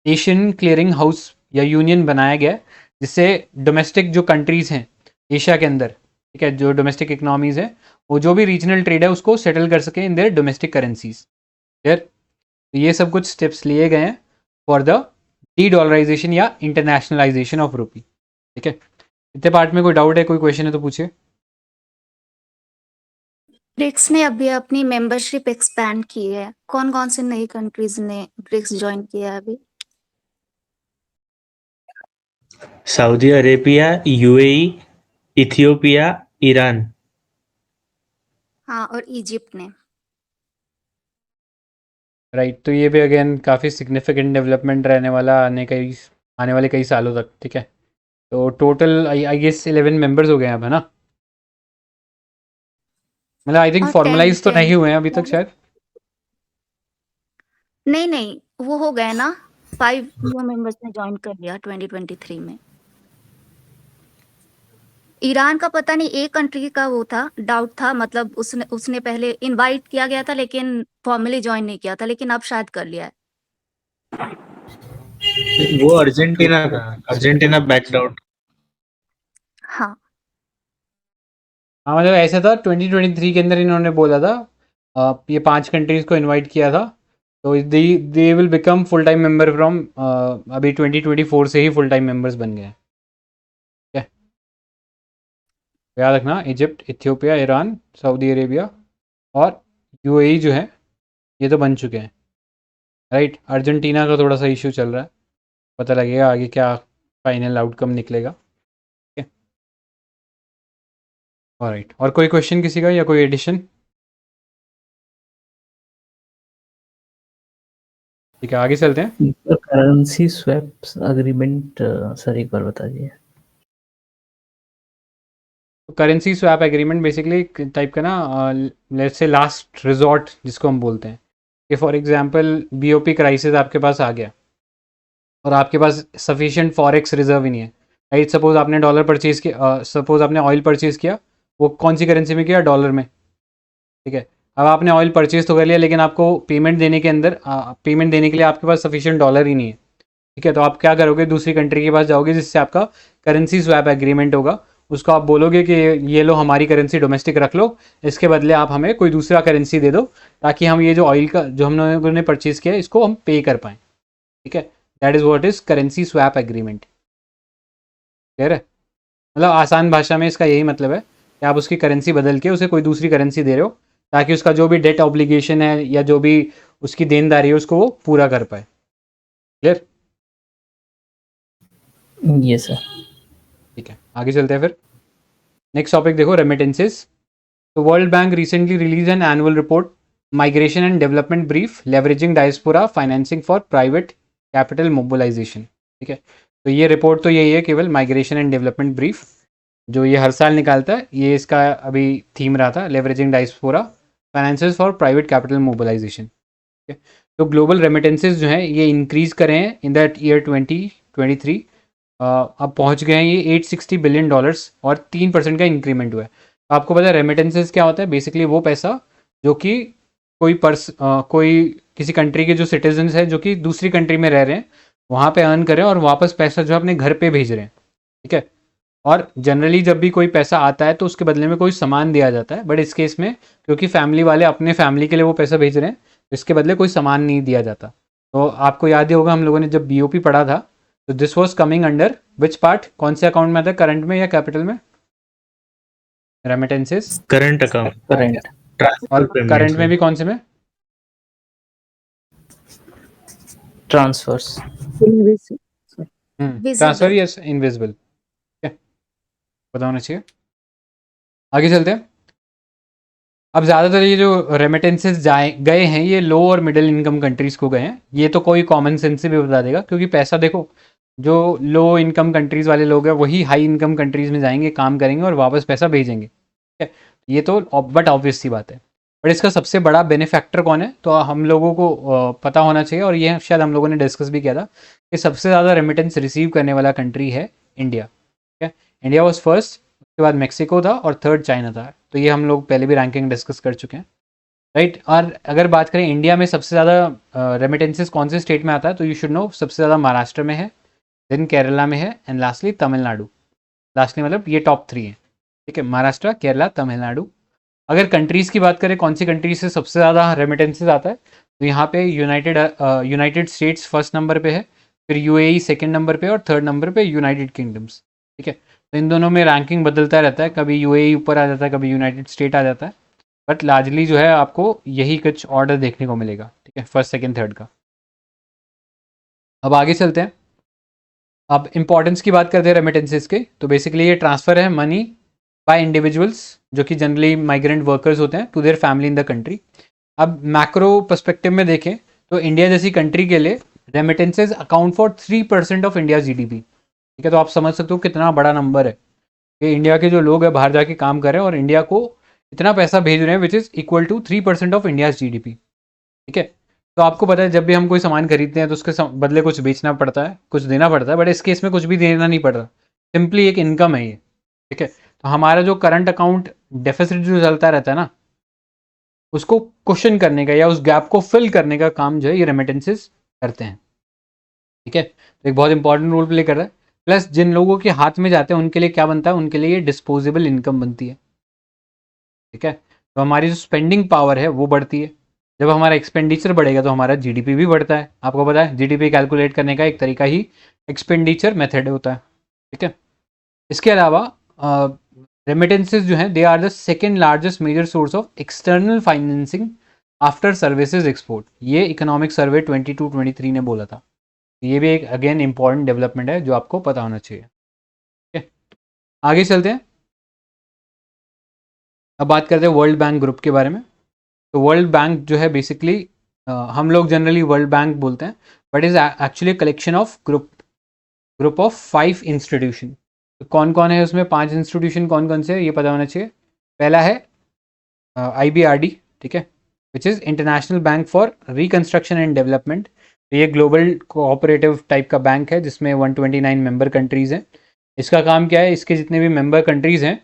एशियन क्लियरिंग हाउस या यूनियन बनाया गया है, जिससे डोमेस्टिक जो कंट्रीज़ हैं एशिया के अंदर, ठीक है, जो डोमेस्टिक इकनॉमीज़ हैं वो जो भी रीजनल ट्रेड है उसको सेटल कर सकें in their domestic currencies, clear. तो ये सब कुछ स्टेप्स लिए गए हैं फॉर द डी डॉलराइजेशन या इंटरनेशनलाइजेशन ऑफ रुपी, ठीक है। इतने पार्ट में कोई डाउट है, कोई क्वेश्चन है तो पूछिए। ब्रिक्स ने अभी अपनी मेंबरशिप एक्सपैंड की है, कौन कौन से नई कंट्रीज ने ब्रिक्स ज्वाइन किया है अभी? Saudi Arabia, UAE, Ethiopia, Iran. हाँ, और इजिप्ट ने। राइट, तो ये भी अगेन काफ़ी सिग्निफिकेंट डेवलपमेंट रहने वाला आने वाले कई सालों तक, ठीक है। तो टोटल आई गेस 11 मेंबर्स हो गए हैं अब, है ना। मतलब आई थिंक और फॉर्मलाइज तो नहीं हुए हैं अभी तक 10 शायद। नहीं नहीं, वो हो गए ना, 5 न्यू मेंबर्स ने ज्वाइन कर लिया 2023 में। ईरान का पता नहीं, एक कंट्री का वो था, डाउट था, मतलब उसने उसने पहले इनवाइट किया गया था लेकिन फॉर्मली ज्वाइन नहीं किया था, लेकिन अब शायद कर लिया है। वो अर्जेंटीना था, अर्जेंटीना बैक्ड आउट। हाँ, हाँ मतलब ऐसा था 2023 के अंदर इन्होंने बोला था, ये 5 कंट्रीज़ को इनवाइट किया था, तो they will become full time member from अभी 2024 से ही फुल टाइम मेंबर्स बन गए हैं, ठीक है। याद रखना, Egypt, Ethiopia, Iran, Saudi Arabia और यूएई जो है ये तो बन चुके हैं, राइट। अर्जेंटीना का थोड़ा सा इशू चल रहा है, पता लगेगा आगे क्या फाइनल आउटकम निकलेगा, ठीक है। ऑलराइट, और कोई क्वेश्चन किसी का या कोई एडिशन? ठीक है, आगे चलते हैं। करेंसी स्वैप्स एग्रीमेंट सर एक बार बता दीजिए। Currency swap agreement basically type का ना, लेट्स से लास्ट रिजॉर्ट जिसको हम बोलते हैं, कि फॉर एग्जांपल बीओपी क्राइसिस आपके पास आ गया और आपके पास सफिशिएंट फॉरेक्स रिजर्व ही नहीं है, राइट। सपोज आपने डॉलर परचेज किया, सपोज आपने ऑयल परचेज किया, वो कौन सी करेंसी में किया? डॉलर में, ठीक है। अब आपने ऑयल परचेज तो कर लिया लेकिन आपको पेमेंट देने के अंदर पेमेंट देने के लिए आपके पास सफिशिएंट डॉलर ही नहीं है, ठीक है। तो आप क्या करोगे? दूसरी कंट्री के पास जाओगे जिससे आपका करेंसी स्वैप एग्रीमेंट होगा, उसको आप बोलोगे कि ये लो हमारी करेंसी डोमेस्टिक रख लो, इसके बदले आप हमें कोई दूसरा करेंसी दे दो, ताकि हम ये जो ऑयल का जो हम लोगों ने परचेज किया है इसको हम पे कर पाएँ, ठीक है। That is what is currency swap agreement, clear है। मतलब आसान भाषा में इसका यही मतलब है कि आप उसकी करेंसी बदल के उसे कोई दूसरी करेंसी दे रहे हो, ताकि उसका जो भी डेट ऑब्लिगेशन है या जो भी उसकी देनदारी है उसको वो पूरा कर पाए, क्लियर। ये सर। ठीक है, आगे चलते हैं फिर। नेक्स्ट टॉपिक देखो, रेमिटेंसेस। तो world bank recently release an annual report migration and development brief leveraging diaspora financing for private capital mobilization. ठीक है, तो ये रिपोर्ट तो यही है केवल, माइग्रेशन एंड डेवलपमेंट ब्रीफ जो ये हर साल निकालता है, ये इसका अभी थीम रहा था, leveraging diaspora finances for private capital mobilization. ठीक है, तो ग्लोबल रेमिटेंसेज जो हैं ये इंक्रीज करे हैं इन दैट ईयर 2023, अब पहुंच गए हैं ये $860 बिलियन और 3% का इंक्रीमेंट हुआ है। आपको पता है रेमिटेंसेज क्या होता है? बेसिकली वो पैसा जो कि कोई किसी कंट्री के जो सिटीजन्स है जो कि दूसरी कंट्री में रह रहे हैं वहाँ पे अर्न करें और वापस पैसा जो है अपने घर पे भेज रहे हैं। ठीक है, और जनरली जब भी कोई पैसा आता है तो उसके बदले में कोई सामान दिया जाता है, बट इस केस में क्योंकि फैमिली वाले अपने फैमिली के लिए वो पैसा भेज रहे हैं तो इसके बदले कोई सामान नहीं दिया जाता। तो आपको याद ही होगा हम लोगों ने जब बीओपी पढ़ा था तो this was coming under which part? कौन से अकाउंट में आता है, करंट में या कैपिटल में? रेमिटेंसेस करंट अकाउंट, करंट, और करंट में भी कौन से में? Transfers, transfer, yes, invisible. पता होना चाहिए। आगे चलते हैं। अब ज़्यादातर ये जो रेमिटेंसेस गए हैं ये लो और मिडिल इनकम कंट्रीज़ को गए हैं। ये तो कोई कॉमन सेंस से भी बता देगा, क्योंकि पैसा देखो जो लो इनकम कंट्रीज़ वाले लोग हैं वही हाई इनकम कंट्रीज़ में जाएंगे, काम करेंगे और वापस पैसा भेजेंगे। ठीक है, ये तो बट ऑब्वियस सी बात है। बट इसका सबसे बड़ा बेनिफैक्टर कौन है? तो हम लोगों को पता होना चाहिए, और ये शायद हम लोगों ने डिस्कस भी किया था कि सबसे ज़्यादा रेमिटेंस रिसीव करने वाला कंट्री है इंडिया। ठीक है, इंडिया वॉज फर्स्ट, उसके बाद मेक्सिको था और थर्ड चाइना था। तो ये हम लोग पहले भी रैंकिंग डिस्कस कर चुके हैं, राइट। और अगर बात करें इंडिया में सबसे ज़्यादा रेमिटेंसेस कौन से स्टेट में आता है, तो यू शुड नो सबसे ज़्यादा महाराष्ट्र में है, देन केरला में है, एंड लास्टली तमिलनाडु। लास्टली मतलब ये टॉप 3 है। ठीक है, महाराष्ट्र, केरला, तमिलनाडु। अगर कंट्रीज़ की बात करें कौन सी कंट्री से सबसे ज़्यादा रेमिटेंसेस आता है, तो यहाँ पे यूनाइटेड स्टेट्स फर्स्ट नंबर पे है, फिर यूएई सेकंड नंबर पे और थर्ड नंबर पे यूनाइटेड किंगडम्स। ठीक है, तो इन दोनों में रैंकिंग बदलता रहता है, कभी यूएई ऊपर आ जाता है, कभी यूनाइटेड स्टेट आ जाता है, बट लार्जली जो है आपको यही कुछ ऑर्डर देखने को मिलेगा। ठीक है, फर्स्ट सेकंड थर्ड का। अब आगे चलते हैं। अब इंपॉर्टेंस की बात करते हैं रेमिटेंसेस के, तो बेसिकली ये ट्रांसफ़र है मनी बाय इंडिविजुअल्स जो कि जनरली माइग्रेंट वर्कर्स होते हैं to their family in the country. अब मैक्रो पर्सपेक्टिव में देखें तो इंडिया जैसी कंट्री के लिए remittances account for 3% of India GDP. ठीक है, तो आप समझ सकते हो कितना बड़ा नंबर है कि इंडिया के जो लोग हैं बाहर जाके काम कर रहे हैं और इंडिया को इतना पैसा भेज रहे हैं which is equal to 3% of India GDP. ठीक है, तो आपको पता है जब भी हम कोई सामान खरीदते हैं तो उसके बदले कुछ बेचना पड़ता है, कुछ देना पड़ता है, बट इस केस में कुछ भी देना नहीं पड़ रहा, सिंपली एक इनकम है ये। ठीक है, तो हमारा जो करंट अकाउंट डेफिसिट जो चलता रहता है ना, उसको क्वेश्चन करने का या उस गैप को फिल करने का काम जो है ये रेमिटेंसेस करते हैं। ठीक है, तो एक बहुत इंपॉर्टेंट रोल प्ले कर रहा है। प्लस जिन लोगों के हाथ में जाते हैं उनके लिए क्या बनता है? उनके लिए ये डिस्पोजेबल इनकम बनती है। ठीक है, तो हमारी जो स्पेंडिंग पावर है वो बढ़ती है। जब हमारा एक्सपेंडिचर बढ़ेगा तो हमारा जीडीपी भी बढ़ता है। आपको पता है जीडीपी कैलकुलेट करने का एक तरीका ही एक्सपेंडिचर मेथड होता है। ठीक है, इसके अलावा रेमिटेंसेज जो हैं they are the second largest major source of external financing after services export. ये इकोनॉमिक सर्वे 22-23 ने बोला था। ये भी एक अगेन इंपॉर्टेंट डेवलपमेंट है जो आपको पता होना चाहिए। ठीक है, आगे चलते हैं। अब बात करते हैं वर्ल्ड बैंक ग्रुप के बारे में। तो वर्ल्ड बैंक जो है बेसिकली हम लोग जनरली वर्ल्ड बैंक बोलते हैं, but is actually collection of group of 5 institution. तो कौन कौन है उसमें? 5 इंस्टीट्यूशन कौन कौन से है ये पता होना चाहिए। पहला है IBRD, ठीक है, which is international bank for reconstruction and development. तो ये ग्लोबल कोऑपरेटिव टाइप का बैंक है जिसमें 129 मेंबर कंट्रीज़ हैं। इसका काम क्या है? इसके जितने भी मेंबर कंट्रीज़ हैं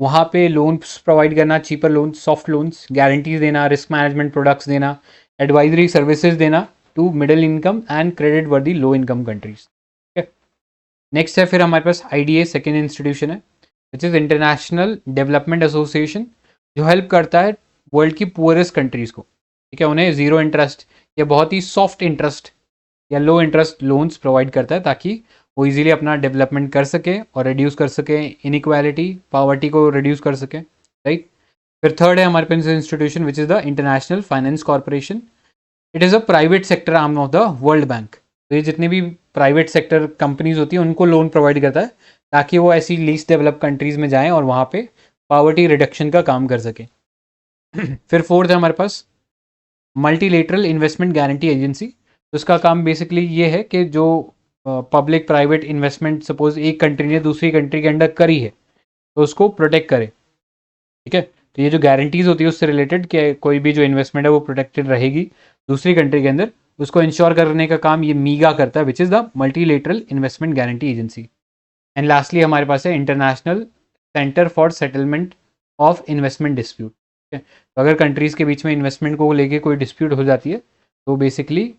वहाँ पे लोन्स प्रोवाइड करना, cheaper loans, soft loans, guarantees देना, रिस्क मैनेजमेंट प्रोडक्ट्स देना, एडवाइजरी सर्विसेज देना to middle income and credit worthy low income countries. ठीक है, नेक्स्ट है फिर हमारे पास IDA, सेकेंड इंस्टीट्यूशन है, which is international development association, जो हेल्प करता है वर्ल्ड की पुअरेस्ट कंट्रीज़ को। ठीक है, उन्हें ज़ीरो इंटरेस्ट या बहुत ही सॉफ्ट इंटरेस्ट या लो इंटरेस्ट लोन्स प्रोवाइड करता है ताकि वो इजीली अपना डेवलपमेंट कर सके और रिड्यूस कर सके इनइक्वालिटी, पॉवर्टी को रिड्यूस कर सके, राइट। फिर थर्ड है हमारे पास institution which is the International Finance Corporation. It is a private sector arm of the World Bank. तो ये जितनी भी प्राइवेट सेक्टर कंपनीज होती हैं उनको लोन प्रोवाइड करता है ताकि वो ऐसी लीस्ट डेवलप कंट्रीज़ में जाएँ और वहाँ पे पावर्टी रिडक्शन का काम कर सके। फिर फोर्थ है हमारे पास मल्टीलेटरल इन्वेस्टमेंट गारंटी एजेंसी। तो उसका काम बेसिकली ये है कि जो पब्लिक प्राइवेट इन्वेस्टमेंट सपोज एक कंट्री ने दूसरी कंट्री के अंडर करी है तो उसको प्रोटेक्ट करे, ठीक है। तो ये जो गारंटीज होती है उससे रिलेटेड कि कोई भी जो इन्वेस्टमेंट है वो प्रोटेक्टेड रहेगी दूसरी कंट्री के अंदर, उसको इंश्योर करने का काम ये मीगा करता है, विच is the multilateral investment guarantee agency. And lastly हमारे पास है international Centre for Settlement of investment dispute. तो अगर कंट्रीज के बीच में इन्वेस्टमेंट को लेके कोई डिस्प्यूट हो जाती है तो बेसिकली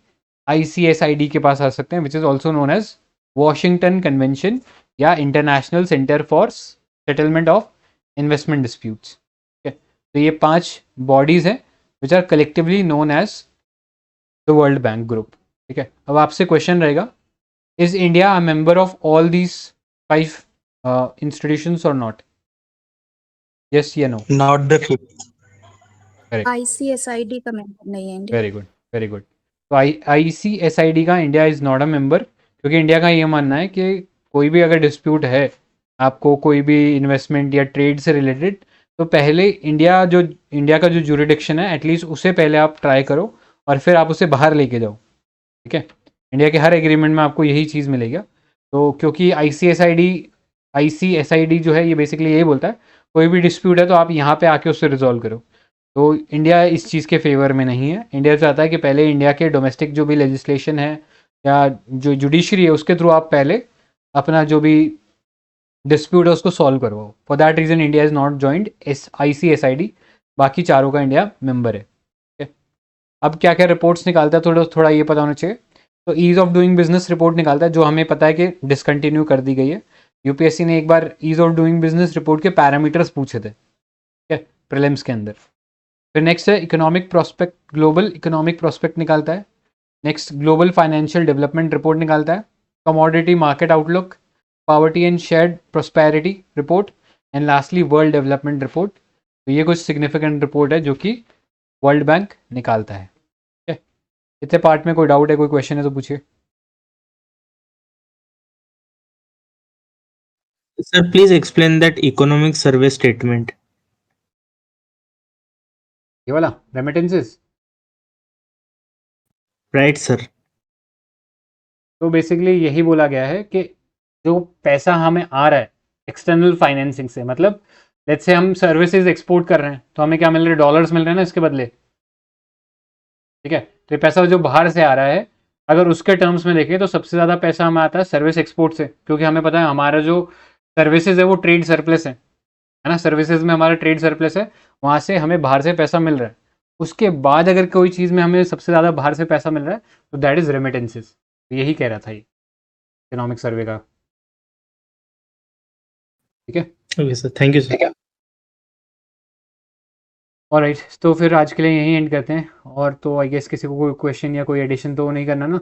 ICSID के पास आ सकते हैं, which is also known as Washington convention या International Centre for Settlement of Investment Disputes. तो ये 5 बॉडीज हैं which are collectively known as the World Bank group, ठीक है। अब आपसे क्वेश्चन रहेगा, is India a member of all these 5 institutions और नॉट? यस या no? Not the fifth. ICSID का मेंबर नहीं है India. Very good, very good. तो ICSID का India is not a member, क्योंकि इंडिया का ये मानना है कि कोई भी अगर डिस्प्यूट है आपको कोई भी इन्वेस्टमेंट या ट्रेड से रिलेटेड, तो पहले इंडिया का जो जुरिडिक्शन है एटलीस्ट उसे पहले आप ट्राई करो और फिर आप उसे बाहर लेके जाओ, ठीक है। इंडिया के हर एग्रीमेंट में आपको यही चीज़ मिलेगा। तो क्योंकि ICSID जो है ये बेसिकली यही बोलता है कोई भी डिस्प्यूट है तो आप यहाँ पे आके उससे रिजॉल्व करो। तो इंडिया इस चीज़ के फेवर में नहीं है। इंडिया चाहता है कि पहले इंडिया के डोमेस्टिक जो भी लेजिस्लेशन है या जो जुडिशरी है उसके थ्रू आप पहले अपना जो भी डिस्प्यूट है उसको सॉल्व करवाओ। For that reason India is not joined ICSID, बाकी चारों का इंडिया मेंबर है, ठीक है। अब क्या क्या रिपोर्ट्स निकालता है थोड़ा ये पता होना चाहिए। तो ease of doing business report निकालता है, जो हमें पता है कि डिसकंटिन्यू कर दी गई है। UPSC ने एक बार ease of doing business report के पैरामीटर्स पूछे थे, ठीक है, प्रीलिम्स के अंदर। फिर नेक्स्ट है economic prospect, global economic prospect निकालता है। Next global financial development report निकालता है। Commodity market outlook, poverty and shared prosperity report, and lastly world development report. तो ये कुछ सिग्निफिकेंट रिपोर्ट है जो कि वर्ल्ड बैंक निकालता है, ठीक है। इतने पार्ट में कोई डाउट है, कोई क्वेश्चन है तो पूछिए। Sir, please explain that economic survey statement. ये वाला रेमिटेंसेस, Right, sir. तो बेसिकली यही बोला गया है कि जो पैसा हमें आ रहा है एक्सटर्नल फाइनेंसिंग से, मतलब लेट्स से हम सर्विसेज एक्सपोर्ट कर रहे हैं तो हमें क्या मिल रहा है, डॉलर्स मिल रहे हैं ना इसके बदले, ठीक है। तो ये पैसा जो बाहर से आ रहा है अगर उसके टर्म्स में देखें तो सबसे ज़्यादा पैसा हमें आता है सर्विस एक्सपोर्ट से, क्योंकि हमें पता है हमारा जो सर्विसेज है वो ट्रेड सरप्लस है ना, सर्विसेज में हमारा ट्रेड सरप्लस है, वहाँ से हमें बाहर से पैसा मिल रहा है। उसके बाद अगर कोई चीज़ में हमें सबसे ज़्यादा बाहर से पैसा मिल रहा है तो दैट इज़ रेमिटेंसेस। तो यही कह रहा था ये इकोनॉमिक सर्वे का, ठीक है। Okay, sir. Thank you, sir. Alright, तो फिर आज के लिए यहीं एंड करते हैं। और तो आई गेस किसी को कोई क्वेश्चन या कोई एडिशन तो नहीं करना ना?